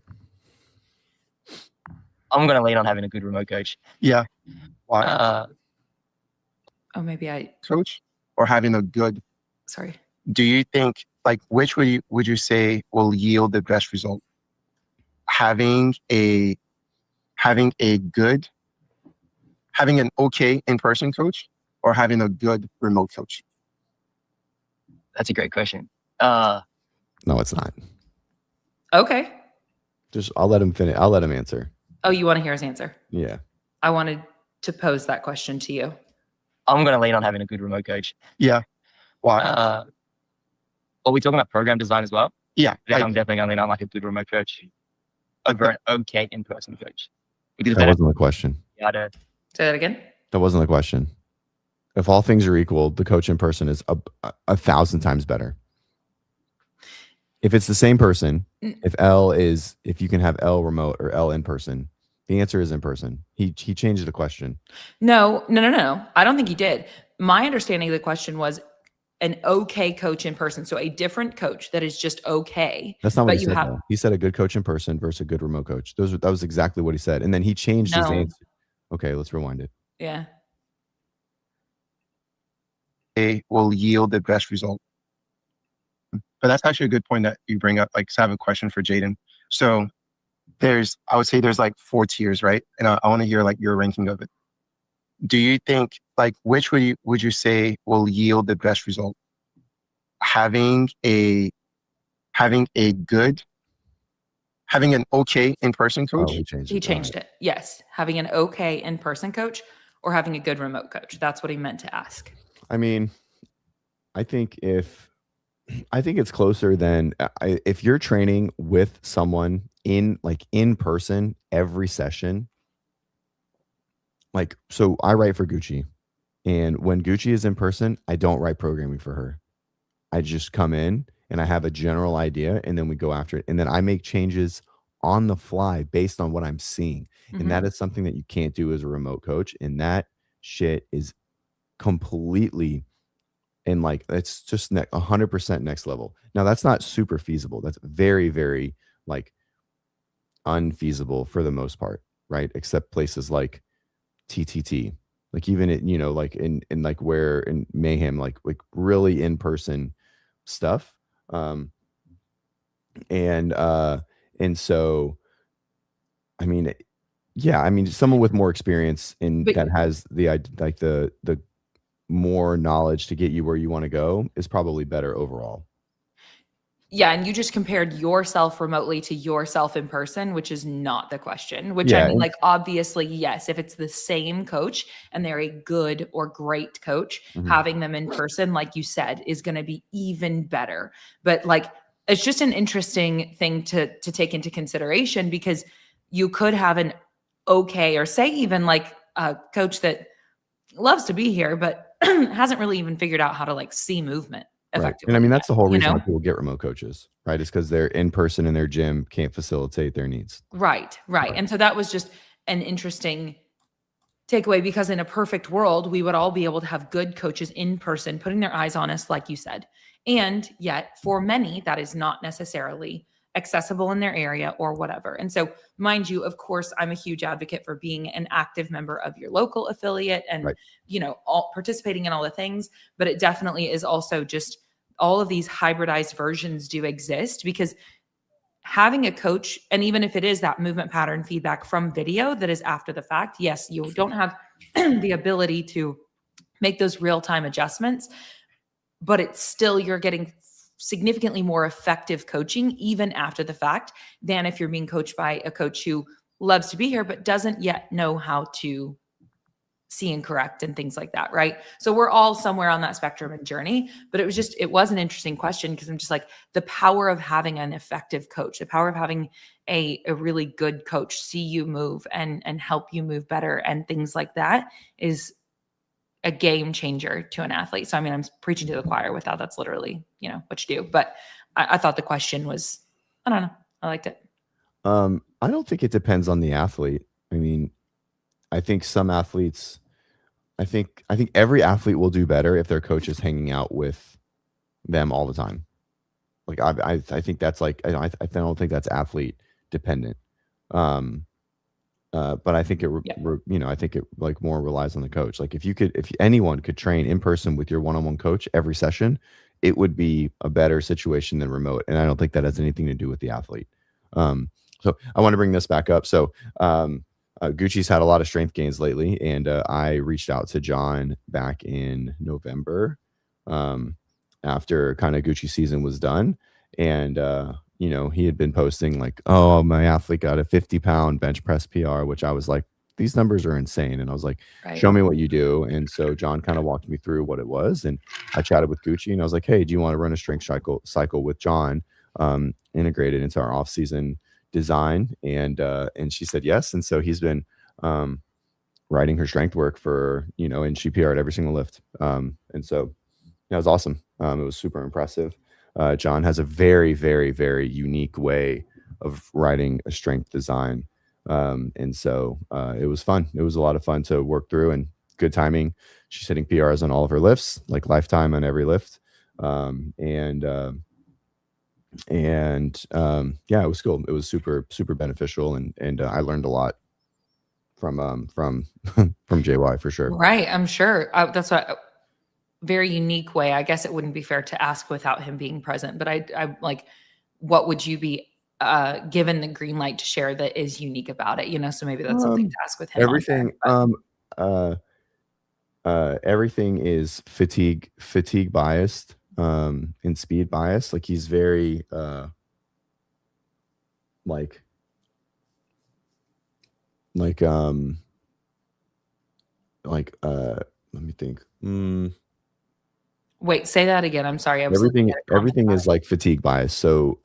I'm going to lean on having a good remote coach.
Yeah. Why?
Maybe
coach or having a good.
Sorry.
Do you think like which would you say will yield the best result? Having an okay in-person coach or having a good remote coach?
That's a great question.
No, it's not.
Okay.
I'll let him finish. I'll let him answer.
Oh, you want to hear his answer?
Yeah.
I wanted to pose that question to you.
I'm going to lean on having a good remote coach.
Yeah. Why?
Are we talking about program design as well?
Yeah.
I'm definitely going to lean on like a good remote coach over an okay in-person coach.
That wasn't the question.
Yeah,
Say that again.
That wasn't the question. If all things are equal, the coach in person is 1,000 times better. If it's the same person, if you can have L remote or L in person, the answer is in person. He changed the question.
No. I don't think he did. My understanding of the question was an okay coach in person. So a different coach that is just okay.
That's not what he said, though. He said a good coach in person versus a good remote coach. That was exactly what he said. And then he changed his answer. Okay, let's rewind it.
Yeah.
They will yield the best result. But that's actually a good point that you bring up. Like, so I have a question for Jaden. So I would say there's like 4 tiers, right? And I want to hear like your ranking of it. Do you think like which would you say will yield the best result? Having an okay in-person coach?
Oh,
he changed it. Yes. Having an okay in-person coach or having a good remote coach. That's what he meant to ask.
I mean, I think it's closer than if you're training with someone in person every session. Like, so I write for Gucci, and when Gucci is in person, I don't write programming for her. I just come in and I have a general idea, and then we go after it, and then I make changes on the fly based on what I'm seeing. And that is something that you can't do as a remote coach, and that shit is completely, and like it's just 100% next level. Now that's not super feasible. That's very, very like unfeasible for the most part, right? Except places like TTT, like even it, like in like where in Mayhem, like really in person stuff. And so I mean, yeah, I mean, someone with more experience
But
that has like the more knowledge to get you where you want to go is probably better overall.
yeah, and you just compared yourself remotely to yourself in person, which is not the question. Which
Yeah,
I mean, like obviously, yes, if it's the same coach and they're a good or great coach, having them in person, like you said, is going to be even better. But like, it's just an interesting thing to take into consideration, because you could have an okay, or say even like a coach that loves to be here, but hasn't really even figured out how to like see movement
right.
effectively.
And I mean, that's the whole
you
reason why
know?
people get remote coaches, right? Is because they're in person in their gym, can't facilitate their needs.
Right. And so that was just an interesting takeaway, because in a perfect world, we would all be able to have good coaches in person, putting their eyes on us, like you said. And yet, for many, that is not necessarily accessible in their area or whatever. And so, mind you, of course, I'm a huge advocate for being an active member of your local affiliate and,
Right.
all participating in all the things. But it definitely is also just all of these hybridized versions do exist, because having a coach, and even if it is that movement pattern feedback from video that is after the fact, yes, you don't have the ability to make those real-time adjustments, but it's still, you're getting significantly more effective coaching even after the fact than if you're being coached by a coach who loves to be here but doesn't yet know how to see and correct and things like that, right? So we're all somewhere on that spectrum and journey, but it was an interesting question, because I'm just like, the power of having an effective coach, the power of having a really good coach see you move and help you move better and things like that is a game changer to an athlete. So I mean, I'm preaching to the choir with that. That's literally, what you do. But I thought the question was, I don't know, I liked it.
I don't think it depends on the athlete. I mean, I think some athletes, I think every athlete will do better if their coach is hanging out with them all the time. Like I think that's like, I don't think that's athlete dependent. But I think I think it like more relies on the coach. Like if anyone could train in person with your one-on-one coach every session, it would be a better situation than remote. And I don't think that has anything to do with the athlete. So I want to bring this back up. So Gucci's had a lot of strength gains lately, and I reached out to John back in November after kind of Gucci season was done, and he had been posting like, oh, my athlete got a 50-pound bench press PR, which I was like, these numbers are insane, and I was like, show me what you do. And so John kind of walked me through what it was, and I chatted with Gucci, and I was like, hey, do you want to run a strength cycle with John, integrated into our off-season design? And she said yes. And so he's been writing her strength work for, and she PR'd every single lift. And so that was awesome. It was super impressive. John has a very, very, very unique way of writing a strength design. And so it was fun. It was a lot of fun to work through, and good timing. She's hitting PRs on all of her lifts, like lifetime on every lift. Yeah, it was cool. It was super, super beneficial. And I learned a lot from JY for sure.
Right. I'm sure. That's what, very unique way. I guess it wouldn't be fair to ask without him being present, but I like, what would you be given the green light to share that is unique about it? So maybe that's something to ask with him.
Everything, everything is fatigue biased, and speed biased. Like he's very, let me think.
Wait, say that again. I'm sorry.
Everything is like fatigue bias. So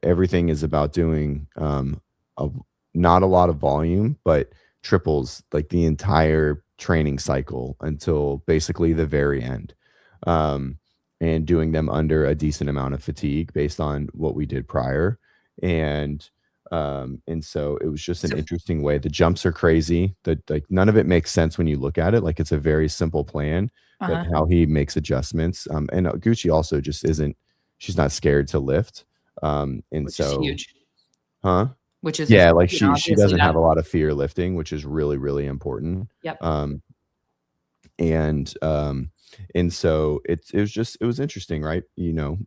everything is about doing not a lot of volume, but triples like the entire training cycle until basically the very end. and doing them under a decent amount of fatigue based on what we did prior. And so it was just an interesting way. The jumps are crazy. Like none of it makes sense when you look at it. Like it's a very simple plan, but how he makes adjustments. And Gucci also just she's not scared to lift. And
which
so,
is huge.
Huh?
Which is,
yeah, like
you know,
she doesn't have a lot of fear lifting, which is really, really important.
Yep.
And so it was interesting, right? You know,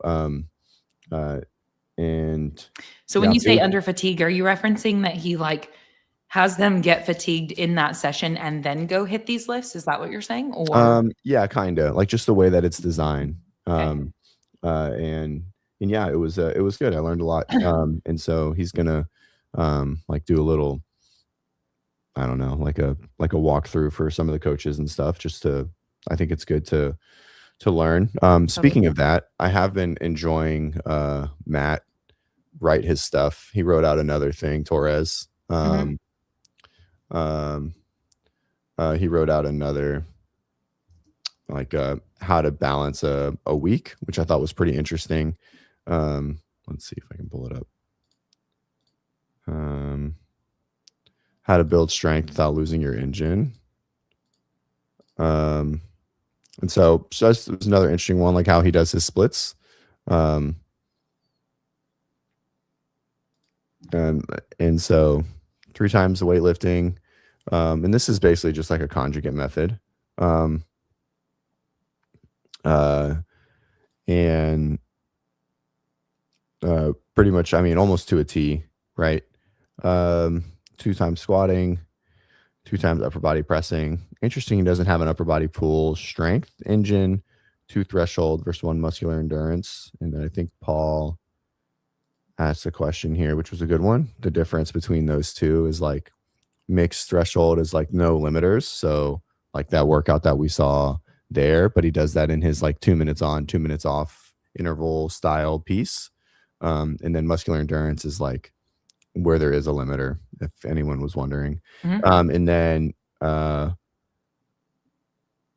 and
so when you say under fatigue, are you referencing that he like has them get fatigued in that session and then go hit these lifts? Is that what you're saying? Or
yeah, kind of like just the way that it's designed.
Okay.
And yeah, it was good. I learned a lot. And so he's gonna like do a little, I don't know, like a walkthrough for some of the coaches and stuff, I think it's good to learn. Speaking of that, I have been enjoying Matt write his stuff. He wrote out another thing, Torres. He wrote out another, like how to balance a week, which I thought was pretty interesting. Let's see if I can pull it up. How to build strength without losing your engine. And so it was another interesting one, like how he does his splits. And so 3 times the weightlifting. And this is basically just like a conjugate method. And pretty much, I mean, almost to a T, right? 2 times squatting, 2 times upper body pressing. Interesting, he doesn't have an upper body pull strength engine, 2 threshold versus 1 muscular endurance. And then I think Paul asked a question here, which was a good one. The difference between those two is like mixed threshold is like no limiters. So like that workout that we saw there, but he does that in his like 2 minutes on, 2 minutes off interval style piece. And then muscular endurance is like where there is a limiter, if anyone was wondering. And then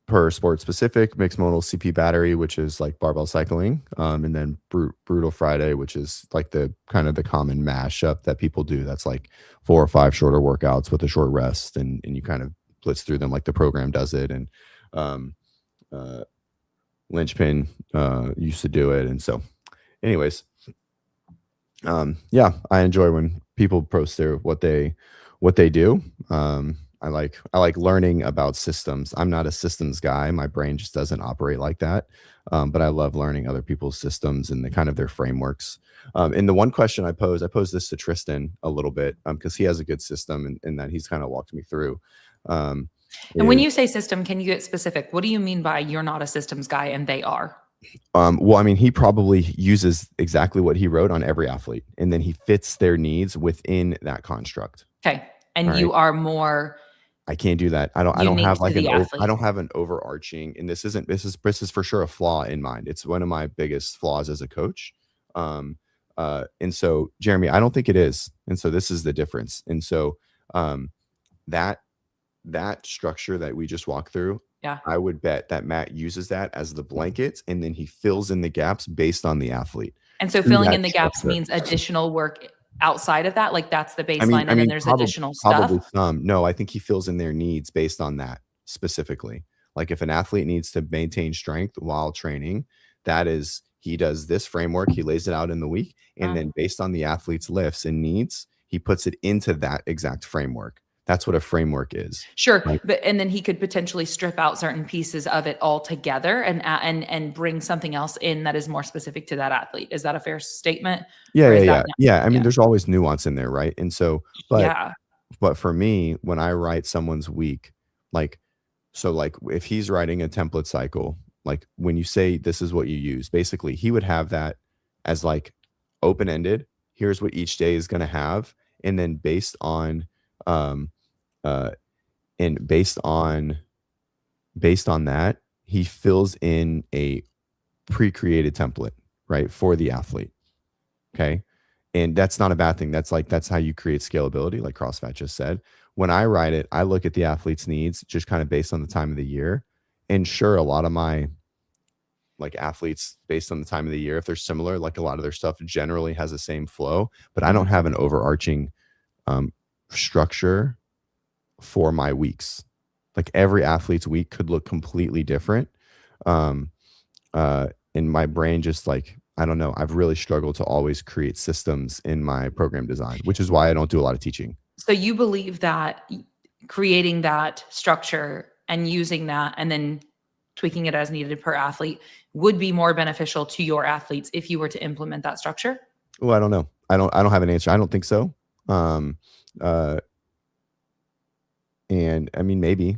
per sport specific, mixed modal CP battery, which is like barbell cycling, and then brutal Friday, which is like the kind of the common mashup that people do. That's like 4 or 5 shorter workouts with a short rest, and you kind of blitz through them like the program does it. And Linchpin used to do it. And so anyways, yeah, I enjoy when people post what they do. I like learning about systems. I'm not a systems guy. My brain just doesn't operate like that. But I love learning other people's systems and the kind of their frameworks. And the one question I posed this to Tristan a little bit, because he has a good system and that he's kind of walked me through.
And when you say system, can you get specific? What do you mean by you're not a systems guy and they are?
Well, I mean, he probably uses exactly what he wrote on every athlete, and then he fits their needs within that construct.
Okay. And you are more.
I can't do that. I don't have like I don't have an overarching, and this is for sure a flaw in mind. It's one of my biggest flaws as a coach. And so Jeremy, I don't think it is. And so this is the difference. And so that structure that we just walked through,
yeah,
I would bet that Matt uses that as the blanket, and then he fills in the gaps based on the athlete.
And so filling in the gaps means additional work outside of that. Like that's the baseline, and then there's additional stuff.
No, I think he fills in their needs based on that specifically. Like if an athlete needs to maintain strength while training, he does this framework, he lays it out in the week, and then based on the athlete's lifts and needs, he puts it into that exact framework. That's what a framework is.
Sure. Right? And then he could potentially strip out certain pieces of it all together and bring something else in that is more specific to that athlete. Is that a fair statement?
Yeah. I mean, there's always nuance in there, right? And so, but for me, when I write someone's week, like if he's writing a template cycle, like when you say this is what you use, basically he would have that as like open-ended. Here's what each day is going to have. And then based on that, he fills in a pre-created template, right, for the athlete. Okay. And that's not a bad thing. That's how you create scalability, like CrossFit just said. When I write it, I look at the athlete's needs just kind of based on the time of the year. And sure, a lot of my like athletes based on the time of the year, if they're similar, like a lot of their stuff generally has the same flow, but I don't have an overarching structure for my weeks. Like every athlete's week could look completely different. And my brain just like, I don't know, I've really struggled to always create systems in my program design, which is why I don't do a lot of teaching.
So you believe that creating that structure and using that and then tweaking it as needed per athlete would be more beneficial to your athletes if you were to implement that structure?
Well, I don't know. I don't have an answer. I don't think so. And I mean, maybe,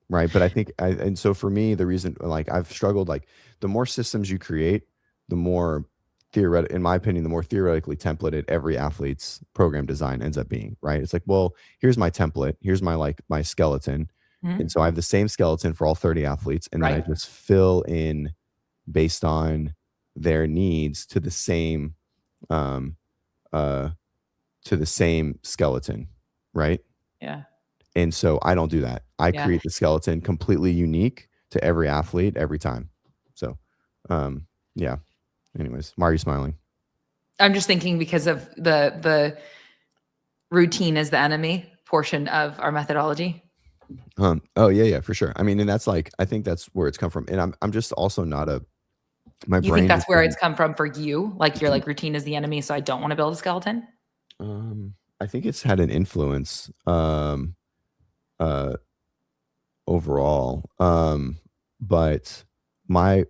right. But I think, and so for me, the reason, like I've struggled, like the more systems you create, the more theoretic, in my opinion, the more theoretically templated every athlete's program design ends up being, right? It's like, well, here's my template. Here's my, like my skeleton. And so I have the same skeleton for all 30 athletes. And then I just fill in based on their needs to the same, skeleton. Right.
Yeah.
And so I don't do that. I create the skeleton completely unique to every athlete every time. So, yeah. Anyways, why are you smiling?
I'm just thinking because of the routine is the enemy portion of our methodology.
Oh yeah, for sure. I mean, and that's like, I think that's where it's come from. And I'm just also not my
You
brain.
think that's where it's come from for you? Like you're like routine is the enemy, so I don't want to build a skeleton?
I think it's had an influence overall. But my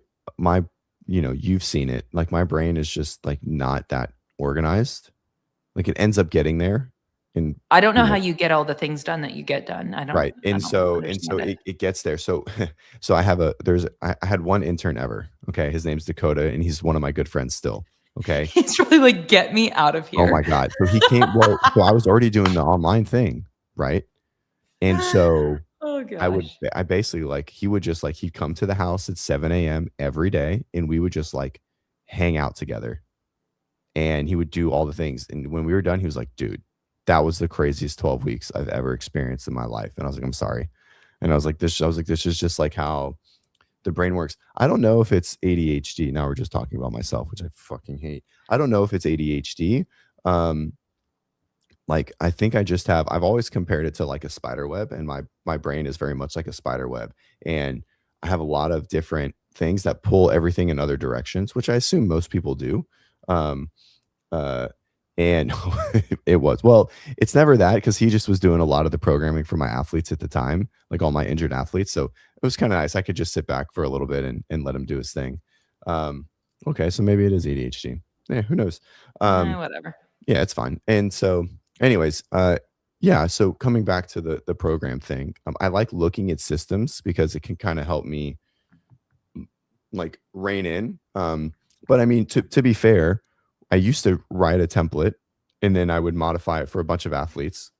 you've seen it. Like my brain is just like not that organized. Like it ends up getting there. And
I don't know how you get all the things done that you get done. I don't.
Right. And
I don't
so
understand
it gets there. So I had one intern ever. Okay. His name's Dakota and he's one of my good friends still. Okay.
He's really like, get me out of here.
Oh my God. So he came, so I was already doing the online thing. Right. And so
oh gosh.
I basically like, he'd come to the house at 7 a.m. every day and we would just like hang out together and he would do all the things. And when we were done, he was like, dude, that was the craziest 12 weeks I've ever experienced in my life. And I was like, I'm sorry. And I was like, this is just like how the brain works. I don't know if it's ADHD. Now we're just talking about myself, which I fucking hate. I don't know if it's ADHD. Like I think I've always compared it to like a spider web and my brain is very much like a spider web. And I have a lot of different things that pull everything in other directions, which I assume most people do. And it's never that because he just was doing a lot of the programming for my athletes at the time, like all my injured athletes. So it was kind of nice. I could just sit back for a little bit and let him do his thing. Okay. So maybe it is ADHD. Yeah. Who knows?
Whatever.
Yeah, it's fine. And so anyways, yeah. So coming back to the program thing, I like looking at systems because it can kind of help me like rein in. But I mean, to be fair, I used to write a template and then I would modify it for a bunch of athletes,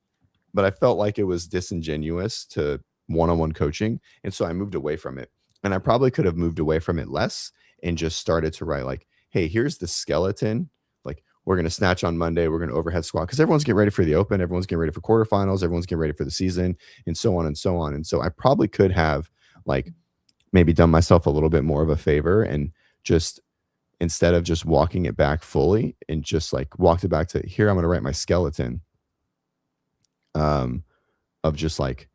but I felt like it was disingenuous to one-on-one coaching. And so I moved away from it. And I probably could have moved away from it less and just started to write like, hey, here's the skeleton. Like we're going to snatch on Monday. We're going to overhead squat because everyone's getting ready for the open. Everyone's getting ready for quarterfinals. Everyone's getting ready for the season and so on and so on. And so I probably could have like maybe done myself a little bit more of a favor and just instead of just walking it back fully and just like walked it back to here, I'm going to write my skeleton of just like,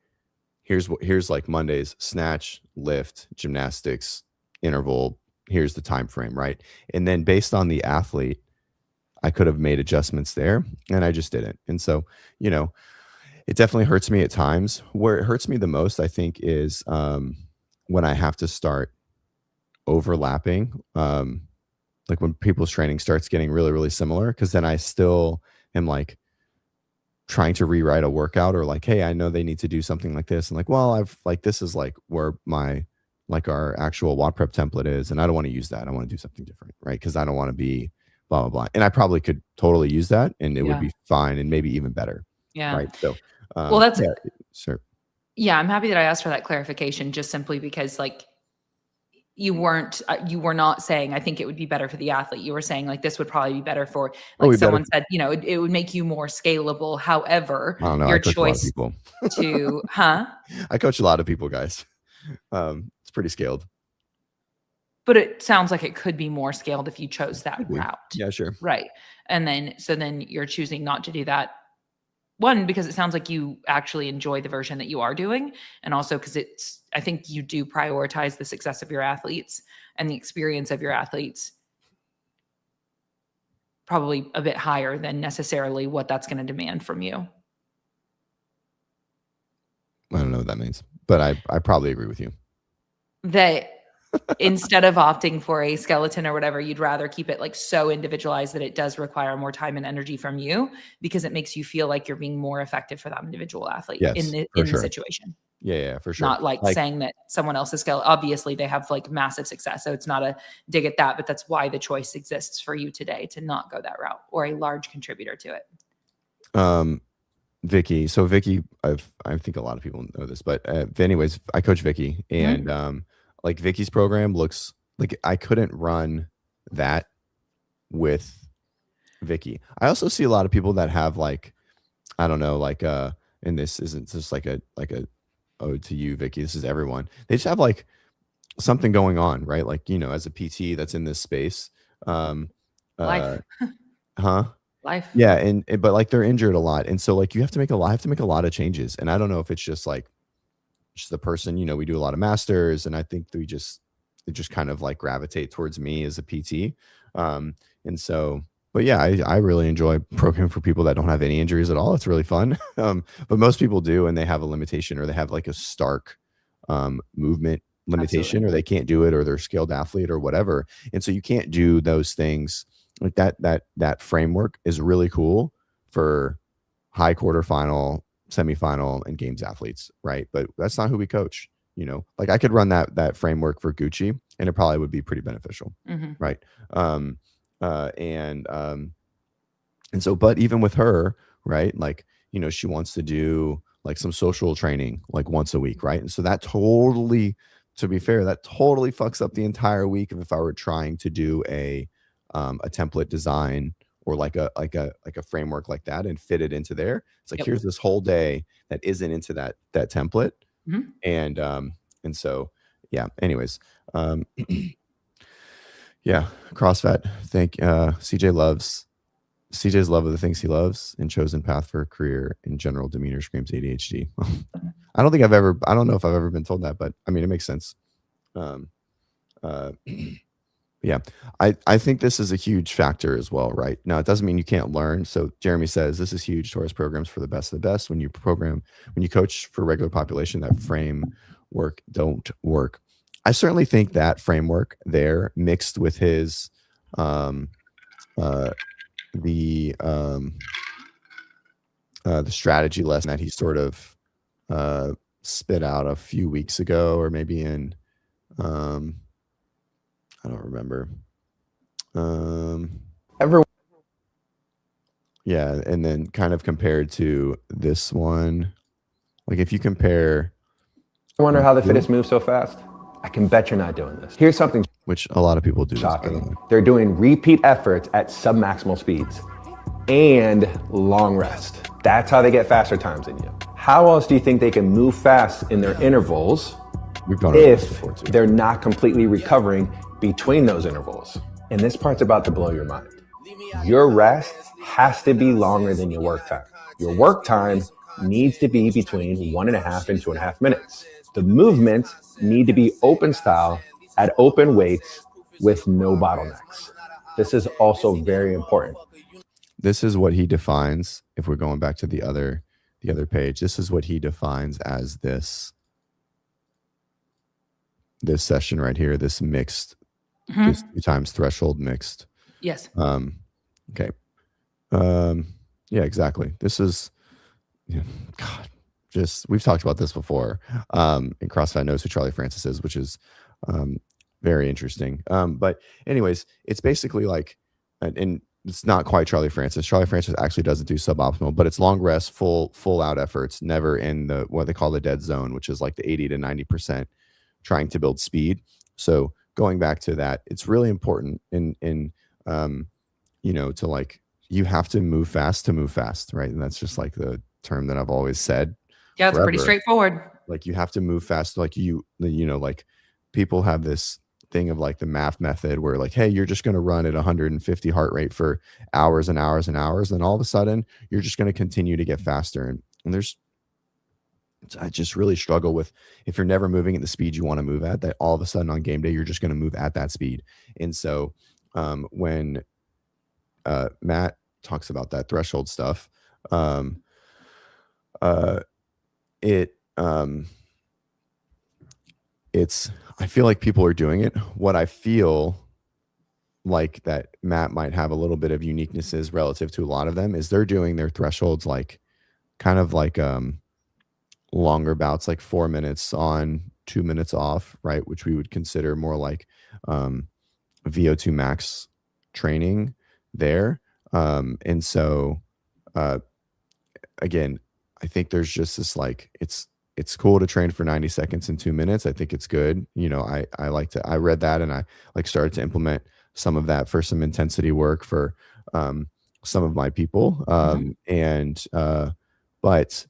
here's like Monday's snatch, lift, gymnastics, interval. Here's the time frame. Right. And then based on the athlete, I could have made adjustments there and I just didn't. And so, it definitely hurts me at times. Where it hurts me the most, I think is when I have to start overlapping, like when people's training starts getting really, really similar, because then I still am like trying to rewrite a workout or like, hey, I know they need to do something like this. And like, well, I've like, this is like where our actual WODprep template is. And I don't want to use that. I want to do something different. Right. Cause I don't want to be blah, blah, blah. And I probably could totally use that and it would be fine and maybe even better.
Yeah.
Right. So,
well, that's
sure.
Yeah. I'm happy that I asked for that clarification just simply because like, you were not saying, I think it would be better for the athlete. You were saying like, this would probably be better for like someone said, it would make you more scalable. However,
I don't know,
your choice to,
I coach a lot of people, guys. It's pretty scaled.
But it sounds like it could be more scaled if you chose that
Could be.
route.
Yeah, sure.
Right. And then you're choosing not to do that. One, because it sounds like you actually enjoy the version that you are doing. And also because I think you do prioritize the success of your athletes and the experience of your athletes probably a bit higher than necessarily what that's going to demand from you.
I don't know what that means, but I probably agree with you.
That instead of opting for a skeleton or whatever, you'd rather keep it like so individualized that it does require more time and energy from you because it makes you feel like you're being more effective for that individual athlete in the situation.
Yeah, for sure.
Not like saying that someone else's skeleton, obviously they have like massive success. So it's not a dig at that, but that's why the choice exists for you today to not go that route or a large contributor to it.
Vicky. So Vicky, I think a lot of people know this, but anyways, I coach Vicky, and like Vicky's program looks like I couldn't run that with Vicky. I also see a lot of people that have like, I don't know, like and this isn't just like a ode to you, Vicky. This is everyone. They just have like something going on, right? Like, you know, as a PT that's in this space.
Life. Life.
Yeah, but like they're injured a lot, and so like you have to make a lot of changes. And I don't know if it's just like the person, you know, we do a lot of masters, and I think they just kind of like gravitate towards me as a PT. And so, but yeah, I really enjoy programming for people that don't have any injuries at all. It's really fun. But most people do, and they have a limitation, or they have like a stark movement limitation, or they can't do it, or they're a skilled athlete or whatever. And so you can't do those things. Like that framework is really cool for high quarterfinal, semifinal, and games athletes, right? But that's not who we coach. You know, like I could run that framework for Gucci, and it probably would be pretty beneficial, right? And so, but even with her, right? Like, you know, she wants to do like some social training like once a week, right? And so that totally, to be fair, that totally fucks up the entire week if I were trying to do a template design or like a framework like that and fit it into there. It's like, here's this whole day that isn't into that template. And so, yeah, anyways, yeah, CrossFit. CJ's love of the things he loves and chosen path for a career in general demeanor screams ADHD. I don't know if I've ever been told that, but I mean, it makes sense. Yeah, I think this is a huge factor as well, right? Now, it doesn't mean you can't learn. So Jeremy says this is huge. Torres programs for the best of the best. When you coach for regular population, that framework don't work. I certainly think that framework there mixed with his the strategy lesson that he sort of spit out a few weeks ago, or maybe in I don't remember. Yeah, and then kind of compared to this one, like if you compare,
I wonder how the fittest move so fast. I can bet you're not doing this. Here's something
which a lot of people do.
shocking. They're doing repeat efforts at submaximal speeds and long rest. That's how they get faster times than you. How else do you think they can move fast in their intervals if they're not completely recovering between those intervals? And this part's about to blow your mind. Your rest has to be longer than your work time. Your work time needs to be between 1.5 and 2.5 minutes. The movements need to be open style at open weights with no bottlenecks. This is also very important.
This is what he defines. If we're going back to the other page, this is what he defines as this session right here, this mixed, this 2 times threshold mixed.
Yes.
Okay. Yeah, exactly. This is, God, just, we've talked about this before. And CrossFit knows who Charlie Francis is, which is very interesting. But anyways, it's basically like, and it's not quite Charlie Francis. Charlie Francis actually doesn't do suboptimal, but it's long rest, full out efforts, never in the what they call the dead zone, which is like the 80 to 90% trying to build speed. So going back to that, it's really important in to like, you have to move fast, right? And that's just like the term that I've always said.
Yeah, it's pretty straightforward.
Like you have to move fast. Like like people have this thing of like the math method where like, hey, you're just going to run at 150 heart rate for hours and hours and hours. And all of a sudden you're just going to continue to get faster. And I just really struggle with, if you're never moving at the speed you want to move at, that all of a sudden on game day, you're just going to move at that speed. And so when Matt talks about that threshold stuff, I feel like people are doing it. What I feel like that Matt might have a little bit of uniquenesses relative to a lot of them is they're doing their thresholds like kind of like longer bouts, like 4 minutes on, 2 minutes off, right? Which we would consider more like VO2 max training there. And so again, I think there's just this like, it's cool to train for 90 seconds in 2 minutes. I think it's good. You know, I read that and I like started to implement some of that for some intensity work for some of my people. But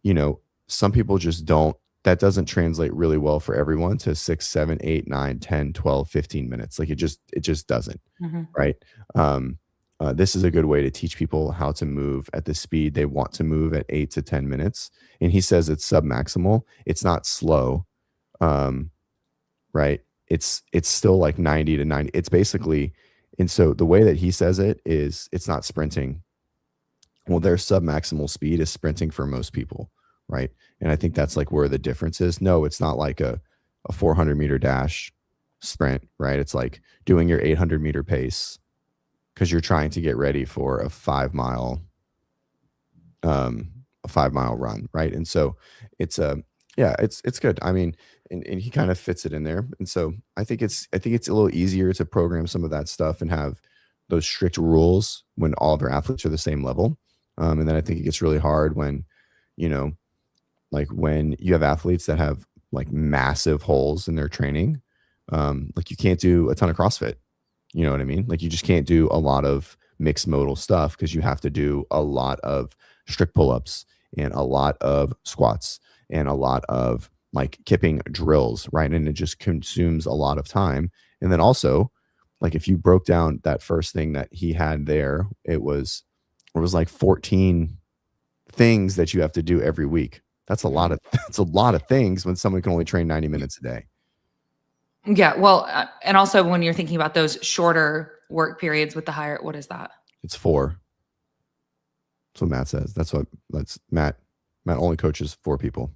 you know, some people just don't, that doesn't translate really well for everyone to 6, 7, 8, 9, 10, 12, 15 minutes. Like it just doesn't. Right. This is a good way to teach people how to move at the speed they want to move at 8 to 10 minutes. And he says it's submaximal. It's not slow. Right. It's still like 90 to 90. It's basically, and so the way that he says it is it's not sprinting. Well, their submaximal speed is sprinting for most people. Right. And I think that's like where the difference is. No, it's not like a 400 meter dash sprint, right? It's like doing your 800 meter pace because you're trying to get ready for a 5 mile run, right? And so it's it's good. I mean, and he kind of fits it in there. And so I think it's a little easier to program some of that stuff and have those strict rules when all of our athletes are the same level. And then I think it gets really hard when, you know, like when you have athletes that have like massive holes in their training, like you can't do a ton of CrossFit. You know what I mean? Like you just can't do a lot of mixed modal stuff because you have to do a lot of strict pull-ups and a lot of squats and a lot of like kipping drills, right? And it just consumes a lot of time. And then also, like if you broke down that first thing that he had there, it was like 14 things that you have to do every week. That's a lot of things when someone can only train 90 minutes a day.
Yeah. Well, and also when you're thinking about those shorter work periods with the higher, what is that?
It's 4. That's what Matt says. That's Matt only coaches 4 people.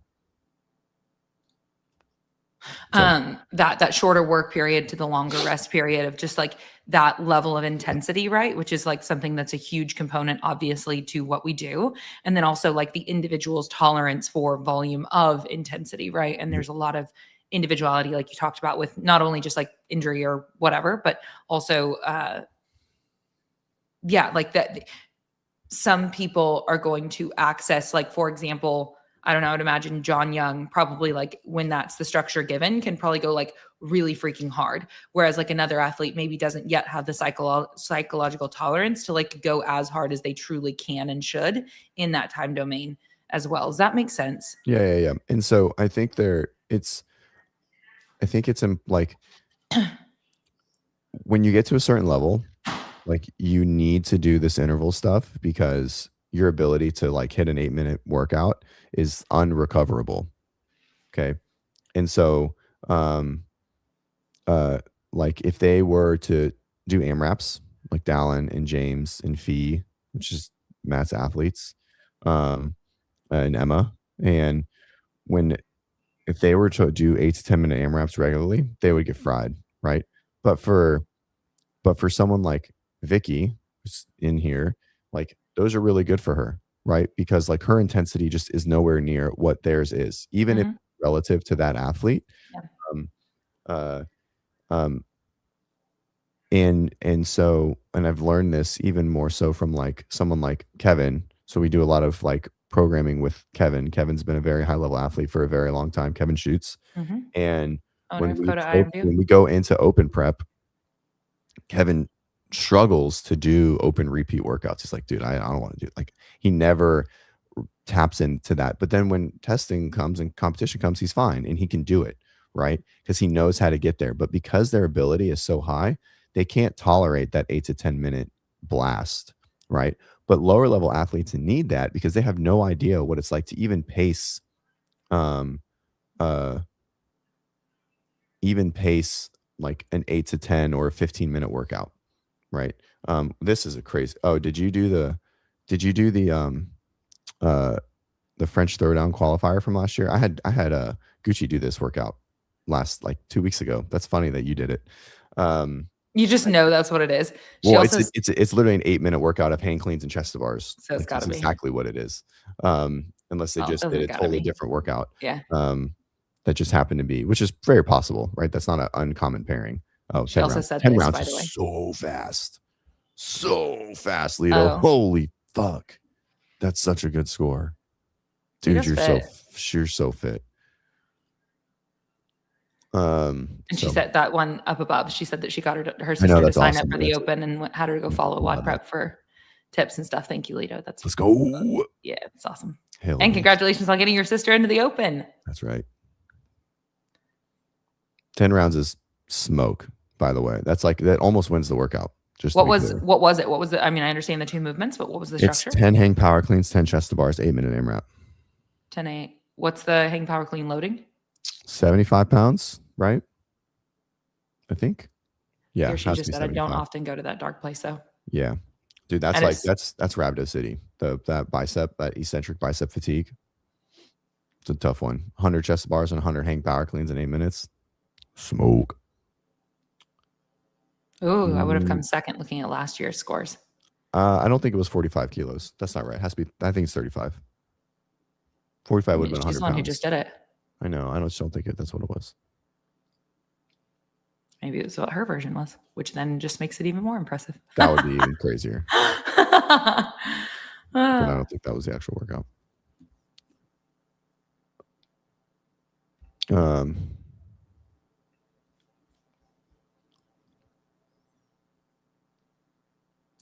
So.
That shorter work period to the longer rest period of just like that level of intensity, right? Which is like something that's a huge component, obviously, to what we do. And then also like the individual's tolerance for volume of intensity, right? And there's a lot of individuality, like you talked about, with not only just like injury or whatever, but also, like that some people are going to access, like, for example, I don't know, I would imagine John Young probably, like, when that's the structure given, can probably go like really freaking hard. Whereas like another athlete maybe doesn't yet have the psychological tolerance to like go as hard as they truly can and should in that time domain as well. Does that make sense?
Yeah. And so I think it's like when you get to a certain level, like you need to do this interval stuff because your ability to like hit an 8-minute workout is unrecoverable. Okay. And so, like if they were to do AMRAPs, like Dallin and James and Fee, which is Matt's athletes, and Emma, and if they were to do 8 to 10 minute AMRAPs regularly, they would get fried. Right. But for someone like Vicky who's in here, like those are really good for her, right? Because like her intensity just is nowhere near what theirs is, even if relative to that athlete. And so, and I've learned this even more so from like someone like Kevin. So we do a lot of like programming with Kevin. Kevin's been a very high level athlete for a very long time. Kevin shoots. And when we go into open prep, Kevin struggles to do open repeat workouts. He's like, dude, I don't want to do it. Like he never taps into that. But then when testing comes and competition comes, he's fine and he can do it. right? Because he knows how to get there. But because their ability is so high, they can't tolerate that 8 to 10 minute blast, right? But lower level athletes need that because they have no idea what it's like to even pace um like an 8 to 10 or a 15-minute workout, right? This is a crazy. Oh, did you do the French throwdown qualifier from last year? I had Gucci do this workout last like 2 weeks ago. That's funny that you did it.
You just know that's what it is. She
Well,
also
it's literally an 8-minute workout of hang cleans and chest to bars.
So it's
Like,
gotta
that's
be.
exactly what it is. Unless they
Well,
just
those
did
have
a
gotta
totally
be.
different workout.
Yeah.
That just happened to be, which is very possible, right? That's not an uncommon pairing. Oh,
She
10
also
rounds.
said
10
this,
rounds
by the
is
way.
so fast. So fast, Lito.
Oh.
Holy fuck. That's such a good score. Dude,
Lito's
you're so fit.
And she
So
said that one up above. She said that she got her
I know,
sister to
that's
sign
awesome.
up for the open and had her to go follow
Love
WODprep for tips and stuff. Thank you, Lito.
Let's go.
Yeah, it's awesome.
Hell
And
yes.
congratulations on getting your sister into the open.
That's right. 10 rounds is smoke, by the way. That's like, that almost wins the workout. Just
What was it? What was the, I mean, I understand the two movements, but what was the
it's
structure?
10 hang power cleans, 10 chest to bars, 8-minute AMRAP.
10-8. What's the hang power clean loading?
75 pounds, right? I think. Yeah.
Here
it
she
has to
just
be
said, I don't
75.
often go to that dark place, though.
Yeah. Dude, that's
And
like, that's Rhabdo City. That bicep, that eccentric bicep fatigue. It's a tough one. 100 chest bars and 100 hang power cleans in 8 minutes. Smoke.
Ooh, I would have come second looking at last year's scores.
I don't think it was 45 kilos. That's not right. It has to be, I think it's 35. 45 would have been 100
She's the one
pounds.
who just did it.
I know. I just don't think that's what it was.
Maybe it was what her version was, which then just makes it even more impressive.
That would be even crazier. But I
Oh.
don't think that was the actual workout.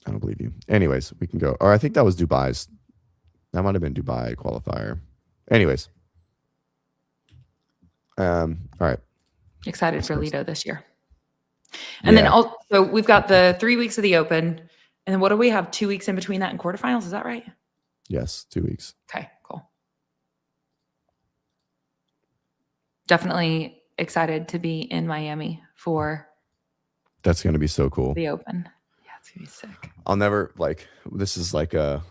I don't believe you. Anyways, we can go. Or I think that was Dubai's. That might have been Dubai qualifier. Anyways. All right.
Excited for Lito this year. And then also we've got the 3 weeks of the open. And then what do we have? 2 weeks in between that and quarterfinals? Is that right?
Yes, 2 weeks.
Okay, cool. Definitely excited to be in Miami for
That's going to be so cool.
the open. Yeah, it's going to be sick.
I'll never, like, this is like a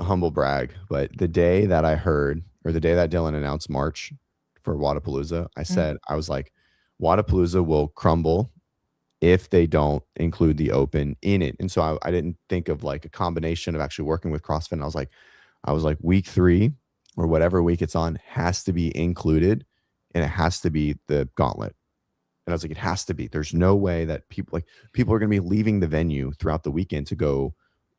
humble brag, but the day that I heard, or the day that Dylan announced March for Wodapalooza, I said, I was like, Wodapalooza will crumble if they don't include the open in it. And so I didn't think of like a combination of actually working with CrossFit. And I was like week 3 or whatever week it's on has to be included, and it has to be the gauntlet. And I was like, it has to be. There's no way that people are going to be leaving the venue throughout the weekend to go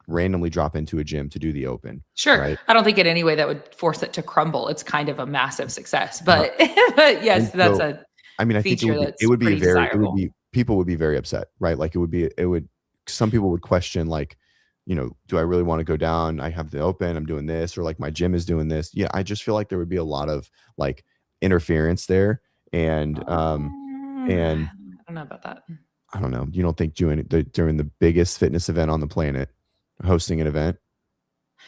randomly drop into a gym to do the open.
Sure.
Right?
I don't think in any way that would force it to crumble. It's kind of a massive success, but but yes,
And
that's
so, I mean, I think it would be people would be very upset, right? Like some people would question, like, you know, do I really want to go down? I have the open, I'm doing this, or like my gym is doing this. Yeah. I just feel like there would be a lot of like interference there. And
I don't know about that.
I don't know. You don't think during the biggest fitness event on the planet, hosting an event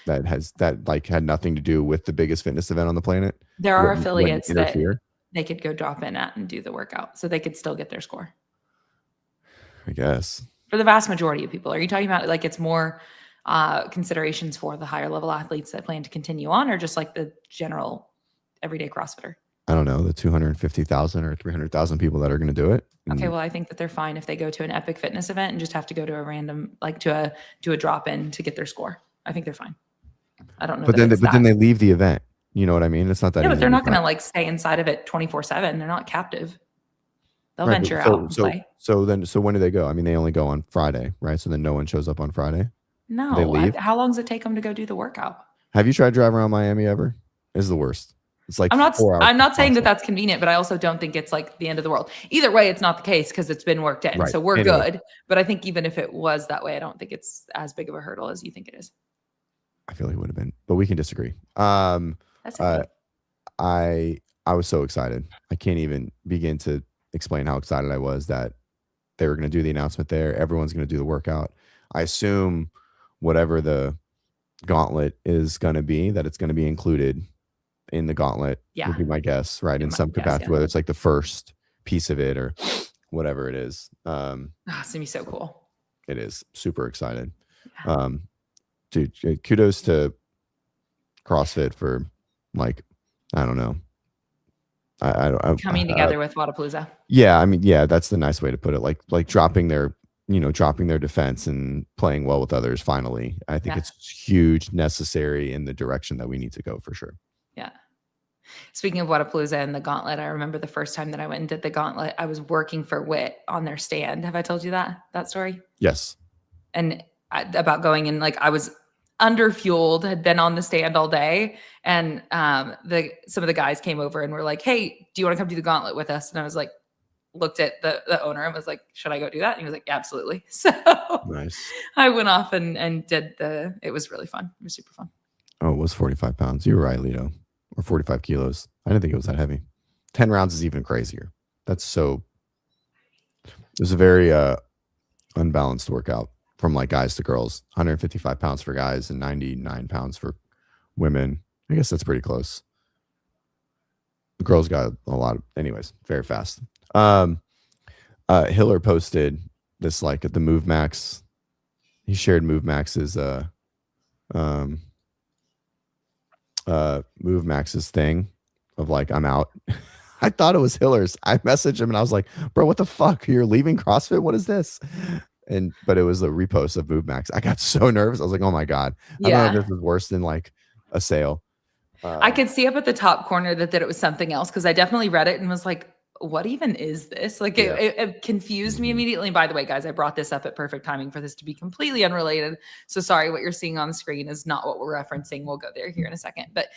that had nothing to do with the biggest fitness event on the planet?
There are affiliates that
interfere?
they could go drop in at and do the workout, so they could still get their score.
I guess.
For the vast majority of people, are you talking about like it's more considerations for the higher level athletes that plan to continue on, or just like the general everyday CrossFitter?
I don't know, the 250,000 or 300,000 people that are going to do it.
Okay, well, I think that they're fine if they go to an epic fitness event and just have to go to a random, like to a drop in to get their score. I think they're fine. I don't know.
But then they leave the event. You know what I mean? It's not that.
Yeah, but
easy
they're
to
not going to
find.
like stay inside of it 24/7. They're not captive. They'll
Right,
venture
but
out and play.
So when do they go? I mean, they only go on Friday, right? So then no one shows up on Friday. They
No,
leave?
how long does it take them to go do the workout?
Have you tried driving around Miami ever? It's the worst. It's like
I'm not
4 hours.
I'm not saying that that's convenient, but I also don't think it's like the end of the world. Either way, it's not the case because it's been worked in.
Right.
So we're
Anyway.
good. But I think even if it was that way, I don't think it's as big of a hurdle as you think it is.
I feel like it would have been, but we can disagree.
That's okay.
I was so excited. I can't even begin to explain how excited I was that they were going to do the announcement there. Everyone's going to do the workout. I assume whatever the gauntlet is going to be, that it's going to be included in the gauntlet.
Yeah.
Would be my guess, right? In some capacity, whether it's like the first piece of it or whatever it is.
It's gonna be so cool.
It is super excited. Dude, kudos to CrossFit for like, I don't know.
Coming together with Wodapalooza.
Yeah, I mean, yeah, that's the nice way to put it. Like dropping their defense and playing well with others. Finally, I think it's huge, necessary in the direction that we need to go for sure.
Yeah. Speaking of Wodapalooza and the gauntlet, I remember the first time that I went and did the gauntlet, I was working for WIT on their stand. Have I told you that story?
Yes.
And about going in, like, I was underfueled, had been on the stand all day, and some of the guys came over and were like, "Hey, do you want to come do the gauntlet with us?" And I was like, looked at the owner and was like, "Should I go do that?" And he was like, "Absolutely." So
nice.
I went off and did it was really fun. It was super fun.
Oh, it was 45 pounds. You were right, Lito. Or 45 kilos. I didn't think it was that heavy. 10 rounds is even crazier. It was a very unbalanced workout from like guys to girls. 155 pounds for guys and 99 pounds for women. I guess that's pretty close. The girls got a lot of, anyways, very fast. Hiller posted this like at the Move Max. He shared Move Max's Move Max's thing of like, I'm out. I thought it was Hiller's. I messaged him and I was like, bro, what the fuck? You're leaving CrossFit? What is this? But it was a repost of Move Max. I got so nervous. I was like, oh my God. I don't know if this was worse than like a sale.
I could see up at the top corner that it was something else, because I definitely read it and was like, what even is this? Like it confused me immediately. By the way, guys, I brought this up at perfect timing for this to be completely unrelated. So sorry, what you're seeing on the screen is not what we're referencing. We'll go there here in a second. But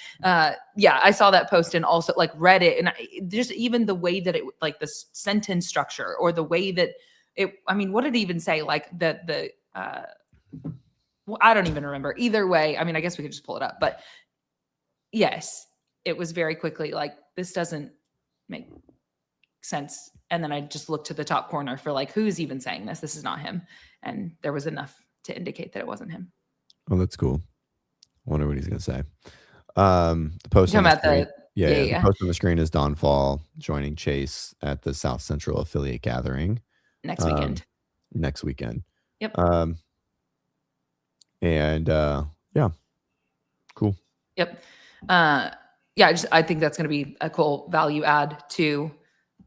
yeah, I saw that post and also like read it. And just even the way that it, like the sentence structure or the way that it, I mean, what did it even say? Like well, I don't even remember. Either way, I mean, I guess we could just pull it up. But yes, it was very quickly like, this doesn't make sense. And then I just looked to the top corner for like, who's even saying this? This is not him. And there was enough to indicate that it wasn't him.
Oh, that's cool. I wonder what he's gonna say. The post on the screen, the post on the screen is Don Fall joining Chase at the South Central Affiliate Gathering
next weekend.
Yep. And yeah, cool.
Yep. Yeah, I think that's going to be a cool value add to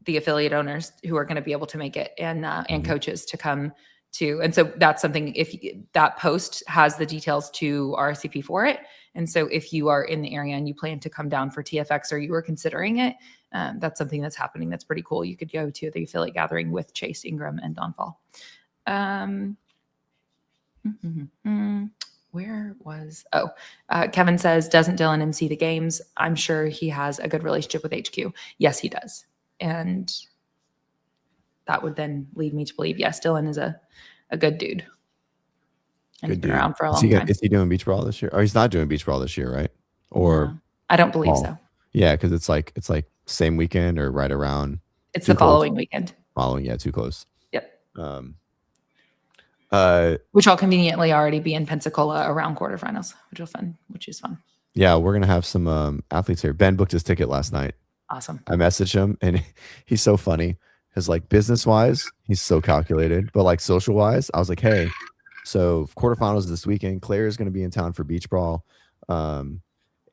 the affiliate owners who are going to be able to make it, and coaches to come to. And so that's something, if that post has the details to RSVP for it. And so if you are in the area and you plan to come down for TFX or you are considering it, that's something that's happening. That's pretty cool. You could go to the affiliate gathering with Chase Ingram and Don Fall. Where was, Kevin says, doesn't Dylan MC the games? I'm sure he has a good relationship with HQ. Yes, he does. And that would then lead me to believe, yes, Dylan is a good dude. And he's been around for a long time.
Is he doing beach brawl this year? Or he's not doing beach brawl this year, right? Or
no, I don't believe so.
Yeah, because it's like same weekend or right around.
It's the following weekend.
Too close.
Yep.
Which
I'll conveniently already be in Pensacola around quarterfinals, which is fun.
Yeah, we're gonna have some athletes here. Ben booked his ticket last night.
Awesome.
I messaged him and he's so funny. Because like business wise, he's so calculated, but like social wise, I was like, hey, so quarterfinals this weekend. Claire is gonna be in town for beach brawl.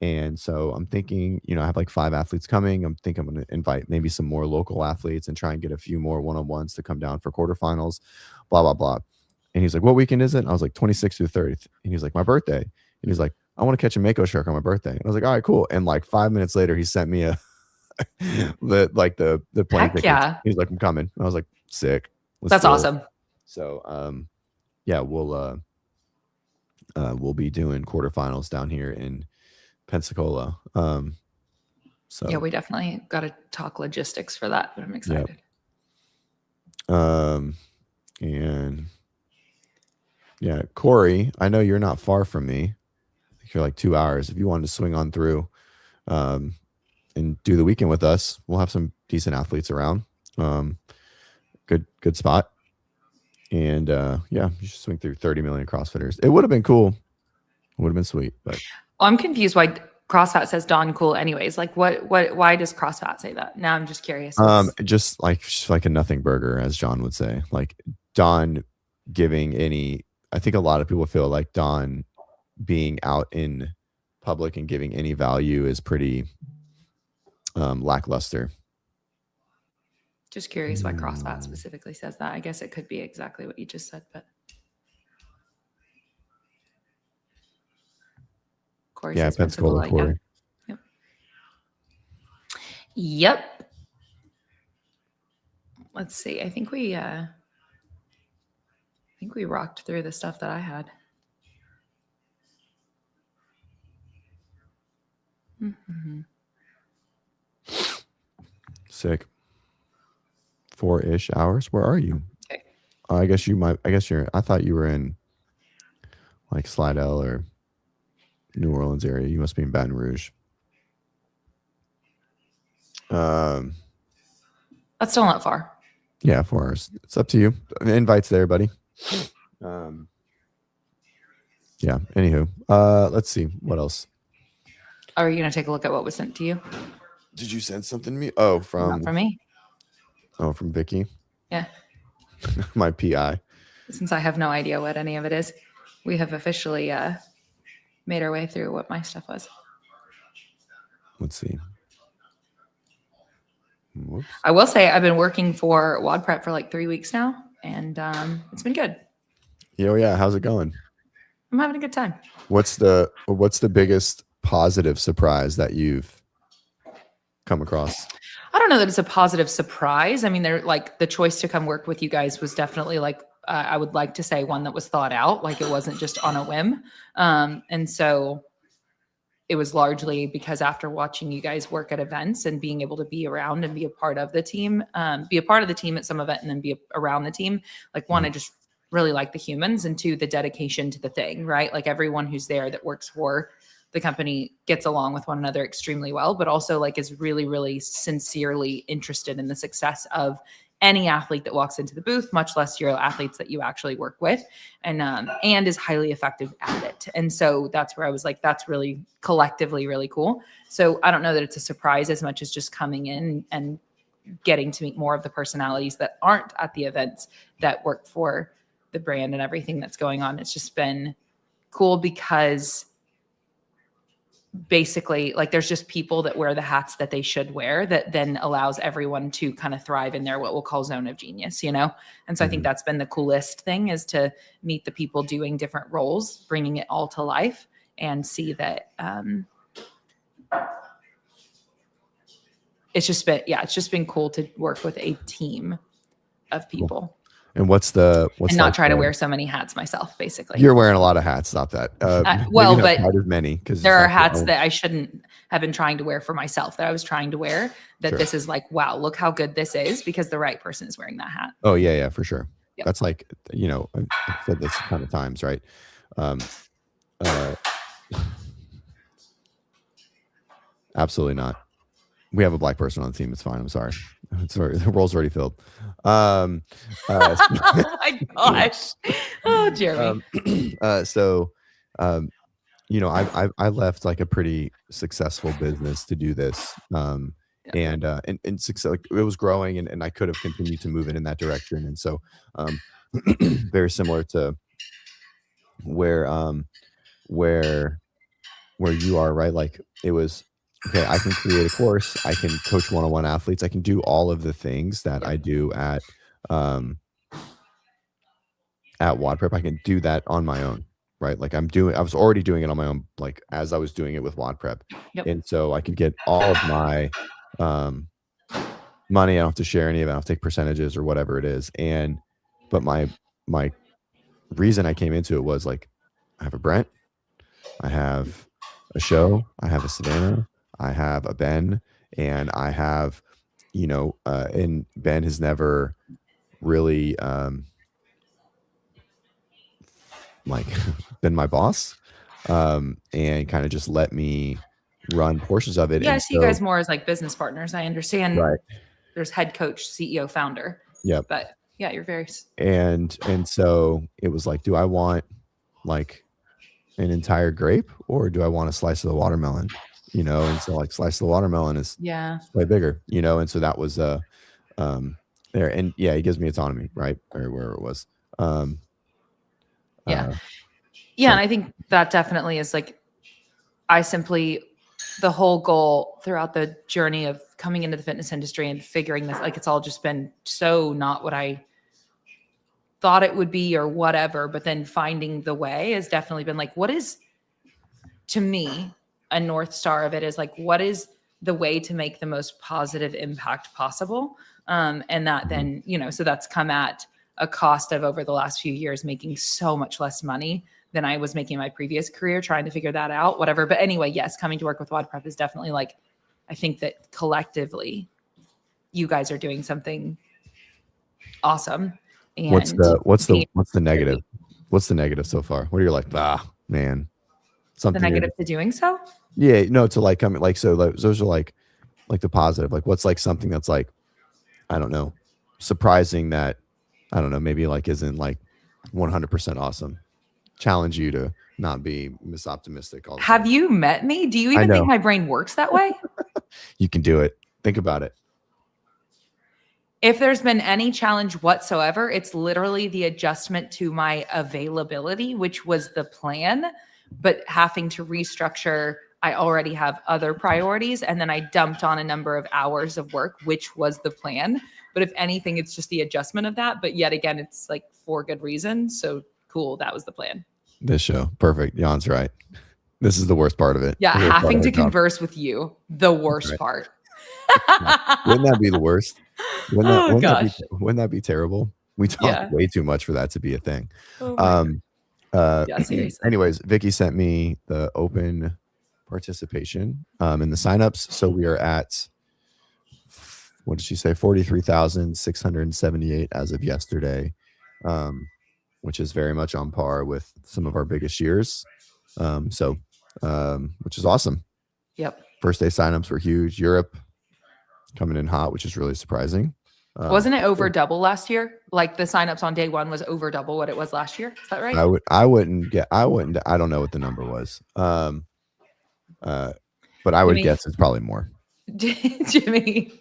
And so I'm thinking, I have like 5 athletes coming. I'm going to invite maybe some more local athletes and try and get a few more one-on-ones to come down for quarterfinals, blah, blah, blah. And he's like, what weekend is it? And I was like, 26th through 30th. And he's like, my birthday. And he's like, I want to catch a Mako shark on my birthday. And I was like, all right, cool. And like 5 minutes later, he sent me the plane tickets.
Yeah.
He's like, I'm coming. And I was like, sick.
That's awesome.
So, yeah, we'll be doing quarterfinals down here in Pensacola. So
yeah, we definitely got to talk logistics for that, but I'm excited.
Yep. And yeah, Corey, I know you're not far from me. I think you're like 2 hours. If you wanted to swing on through, and do the weekend with us. We'll have some decent athletes around. Good spot. And yeah, you should swing through 30 million CrossFitters. It would have been cool. It would have been sweet, but
I'm confused why CrossFit says Don Cool anyways. Like why does CrossFit say that? Now I'm just curious.
Just like a nothing burger, as John would say. Like Don giving any, I think a lot of people feel like Don being out in public and giving any value is pretty lackluster.
Just curious why CrossFit specifically says that. I guess it could be exactly what you just said, but Corey
Yeah,
says
Pensacola
Pensacola,
Corey.
yeah. Yep. Let's see. I think we rocked through the stuff that I had. Mm-hmm.
Sick. 4-ish hours. Where are you?
Okay.
I guess I thought you were in like Slidell or New Orleans area. You must be in Baton Rouge.
That's still not far.
Yeah, 4 hours. It's up to you. Invites there, buddy. Yeah. Anywho, let's see what else.
Are you gonna take a look at what was sent to you?
Did you send something to me? Oh,
Not
from
me.
Oh, from Vicky.
Yeah.
My PI.
Since I have no idea what any of it is, we have officially made our way through what my stuff was.
Let's see. Whoops.
I will say I've been working for WODprep for like 3 weeks now, and it's been good.
Yeah. How's it going?
I'm having a good time.
What's the biggest positive surprise that you've come across?
I don't know that it's a positive surprise. I mean, they're like the choice to come work with you guys was definitely like, I would like to say one that was thought out, like it wasn't just on a whim. And so it was largely because after watching you guys work at events and being able to be around and be a part of the team, at some event and then be around the team, like one, I just really like the humans, and two, the dedication to the thing, right? Like everyone who's there that works for the company gets along with one another extremely well, but also like is really, really sincerely interested in the success of any athlete that walks into the booth, much less your athletes that you actually work with, and is highly effective at it. And so that's where I was like, that's really collectively really cool. So I don't know that it's a surprise as much as just coming in and getting to meet more of the personalities that aren't at the events that work for the brand and everything that's going on. It's just been cool because basically like there's just people that wear the hats that they should wear that then allows everyone to kind of thrive in their what we'll call zone of genius, you know? And so I think that's been the coolest thing, is to meet the people doing different roles, bringing it all to life, and see that it's just been cool to work with a team of people.
Cool. And what's not
like try to wear so many hats myself, basically.
You're wearing a lot of hats. Stop that.
Well, but
not as many, because
there are hats that I shouldn't have been trying to wear for myself, that I was trying to wear, that
Sure.
This is like, wow, look how good this is, because the right person is wearing that hat.
Oh yeah, for sure.
Yep.
That's like, I've said this a ton of times, right? Absolutely not. We have a black person on the team. It's fine. I'm sorry. The role's already filled.
Oh my gosh. Oh, Jeremy.
I left like a pretty successful business to do this. And success, like, it was growing, and I could have continued to move it in that direction. And so very similar to where you are, right? Like it was, okay, I can create a course, I can coach one-on-one athletes, I can do all of the things that I do at WODprep. I can do that on my own, right? Like I was already doing it on my own, like as I was doing it with WODprep.
Yep.
And so I could get all of my money. I don't have to share any of it. I don't have to take percentages or whatever it is. But my reason I came into it was like, I have a Brent, I have a show, I have a Savannah, I have a Ben, and I have, and Ben has never really like been my boss, and kind of just let me run portions of it.
Yeah, I
And
see you guys more as like business partners. I understand.
Right.
There's head coach, CEO, founder.
Yep.
But yeah, you're very.
And so it was like, do I want like an entire grape or do I want a slice of the watermelon? You know, and so like slice of the watermelon is way bigger, you know, and so that was there. And yeah, it gives me autonomy, right? Or where it was.
Yeah.
So.
And I think that definitely is like, the whole goal throughout the journey of coming into the fitness industry and figuring this, like, it's all just been so not what I thought it would be or whatever, but then finding the way has definitely been like, what is, to me, a North Star of it is like, what is the way to make the most positive impact possible? And that then, you know, so that's come at a cost of over the last few years, making so much less money than I was making in my previous career, trying to figure that out, whatever. But anyway, yes, coming to work with WODprep is definitely like, I think that collectively you guys are doing something awesome. And
what's the negative? What's the negative so far? What are you like, man, something
the negative to doing so?
Yeah, no, to like come like, so like, those are like the positive, like what's like something that's like, I don't know, surprising that, I don't know, maybe like isn't like 100% awesome. Challenge you to not be misoptimistic all the time.
Have you met me? Do you even think my brain works that way?
You can do it. Think about it.
If there's been any challenge whatsoever, it's literally the adjustment to my availability, which was the plan, but having to restructure. I already have other priorities. And then I dumped on a number of hours of work, which was the plan. But if anything, it's just the adjustment of that. But yet again, it's like for good reason. So cool. That was the plan.
This show. Perfect. Jan's right. This is the worst part of it.
Yeah. Having to converse with you. The worst part.
Wouldn't that be the worst? Wouldn't that be terrible? We talk way too much for that to be a thing.
Seriously.
Anyways, Vicky sent me the open participation in the signups. So we are at, what did she say? 43,678 as of yesterday. Which is very much on par with some of our biggest years. Which is awesome.
Yep.
First day signups were huge. Europe coming in hot, which is really surprising.
Wasn't it over double last year? Like the signups on day one was over double what it was last year. Is that right?
I don't know what the number was. But I would guess it's probably more.
Jimmy,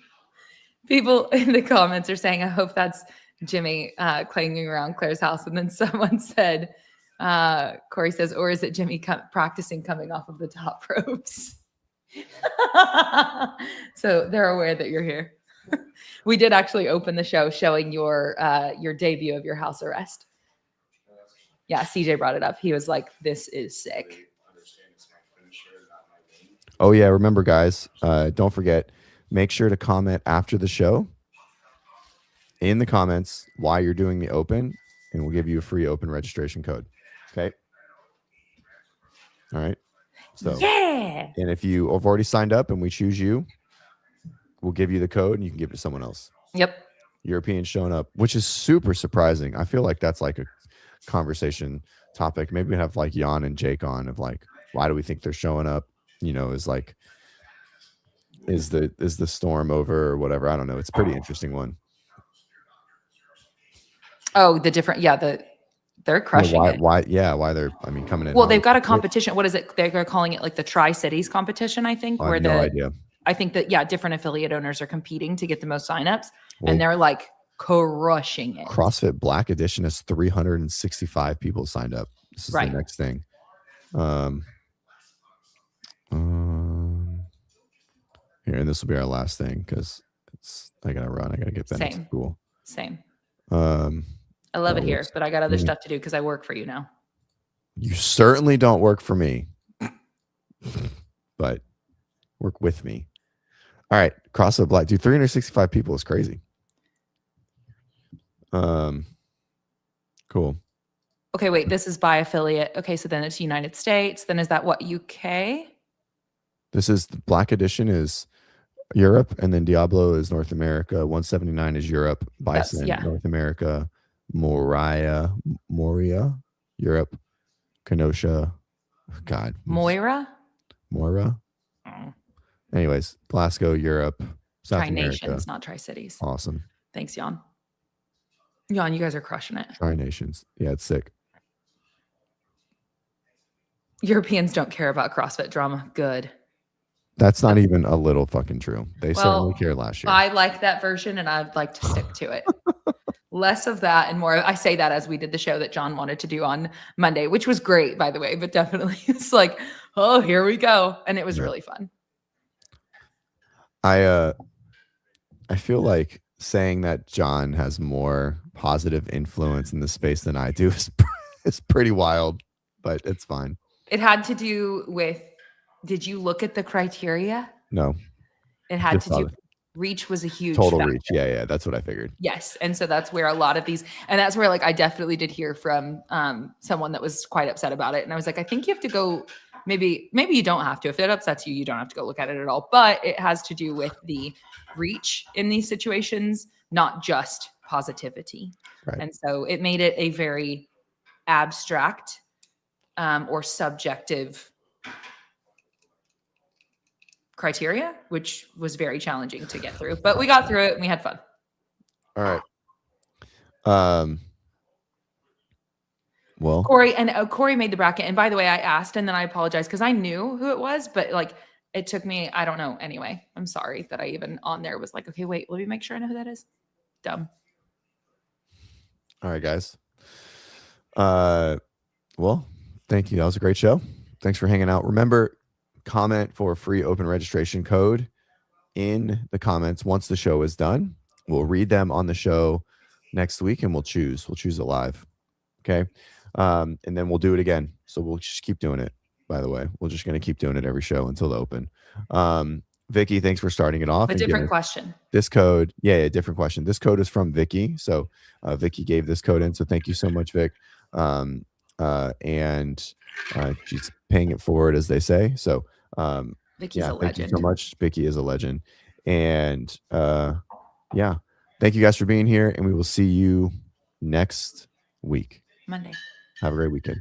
people in the comments are saying, I hope that's Jimmy clanging around Claire's house. And then someone said, Corey says, or is it Jimmy practicing coming off of the top ropes? So they're aware that you're here. We did actually open the show showing your debut of your house arrest. Yeah, CJ brought it up. He was like, this is sick.
Oh yeah, remember guys, don't forget, make sure to comment after the show in the comments why you're doing the open, and we'll give you a free open registration code. Okay. All right. So
yeah.
And if you have already signed up and we choose you, we'll give you the code and you can give it to someone else.
Yep.
Europeans showing up, which is super surprising. I feel like that's like a conversation topic. Maybe we have like Jan and Jake on of like, why do we think they're showing up? You know, is like, is the storm over or whatever? I don't know. It's a pretty interesting one.
Oh, the different, they're crushing it.
Why they're, coming in.
Well, they've got a competition. What is it? They're calling it like the Tri-Cities competition, I think.
I have no idea.
I think that, different affiliate owners are competing to get the most signups, and they're like crushing it.
CrossFit Black Edition has 365 people signed up. This is the next thing. Here, and this will be our last thing because I gotta run. I gotta get back to school.
Same. I love it here, but I got other stuff to do because I work for you now.
You certainly don't work for me, but work with me. All right, CrossFit Black, dude. 365 people is crazy. Cool.
Okay, wait. This is by affiliate. Okay, so then it's United States. Then is that what, UK?
This is the Black Edition is Europe, and then Diablo is North America. 179 is Europe. Bison, North America. Moria, Europe. Kenosha, God.
Moira.
Moira. Anyways, Glasgow, Europe, South
Tri
America.
Nations, not Tri Cities.
Awesome.
Thanks, Jan. Jan, you guys are crushing it.
Tri Nations. Yeah, it's sick.
Europeans don't care about CrossFit drama. Good.
That's not even a little fucking true. They certainly cared last year.
I like that version and I'd like to stick to it. Less of that and more. I say that as we did the show that John wanted to do on Monday, which was great, by the way, but definitely it's like, oh, here we go. And it was really fun.
I feel like saying that John has more positive influence in the space than I do is pretty wild, but it's fine.
It had to do with, did you look at the criteria?
No.
It had to do, reach was a huge
total
factor.
reach. Yeah, that's what I figured.
Yes. And so that's where a lot of these, and that's where like I definitely did hear from someone that was quite upset about it. And I was like, I think you have to go, maybe you don't have to. If it upsets you, you don't have to go look at it at all. But it has to do with the reach in these situations, not just positivity.
Right.
And so it made it a very abstract or subjective criteria, which was very challenging to get through, but we got through it and we had fun.
All right. Well,
Corey made the bracket. And by the way, I asked, and then I apologized because I knew who it was, but like it took me, I don't know. Anyway, I'm sorry that I even on there was like, okay, wait, let me make sure I know who that is. Dumb.
All right, guys. Well, thank you. That was a great show. Thanks for hanging out. Remember, comment for a free open registration code in the comments once the show is done. We'll read them on the show next week and we'll choose it live. Okay. And then we'll do it again. So we'll just keep doing it. By the way, we're just going to keep doing it every show until the open. Vicky, thanks for starting it off.
A different question.
This code. Yeah, different question. This code is from Vicky. So Vicky gave this code in. So thank you so much, Vic. And she's paying it forward, as they say. So
Vicky's a legend.
Thank you so much. Vicky is a legend. And yeah, thank you guys for being here. And we will see you next week.
Monday.
Have a great weekend.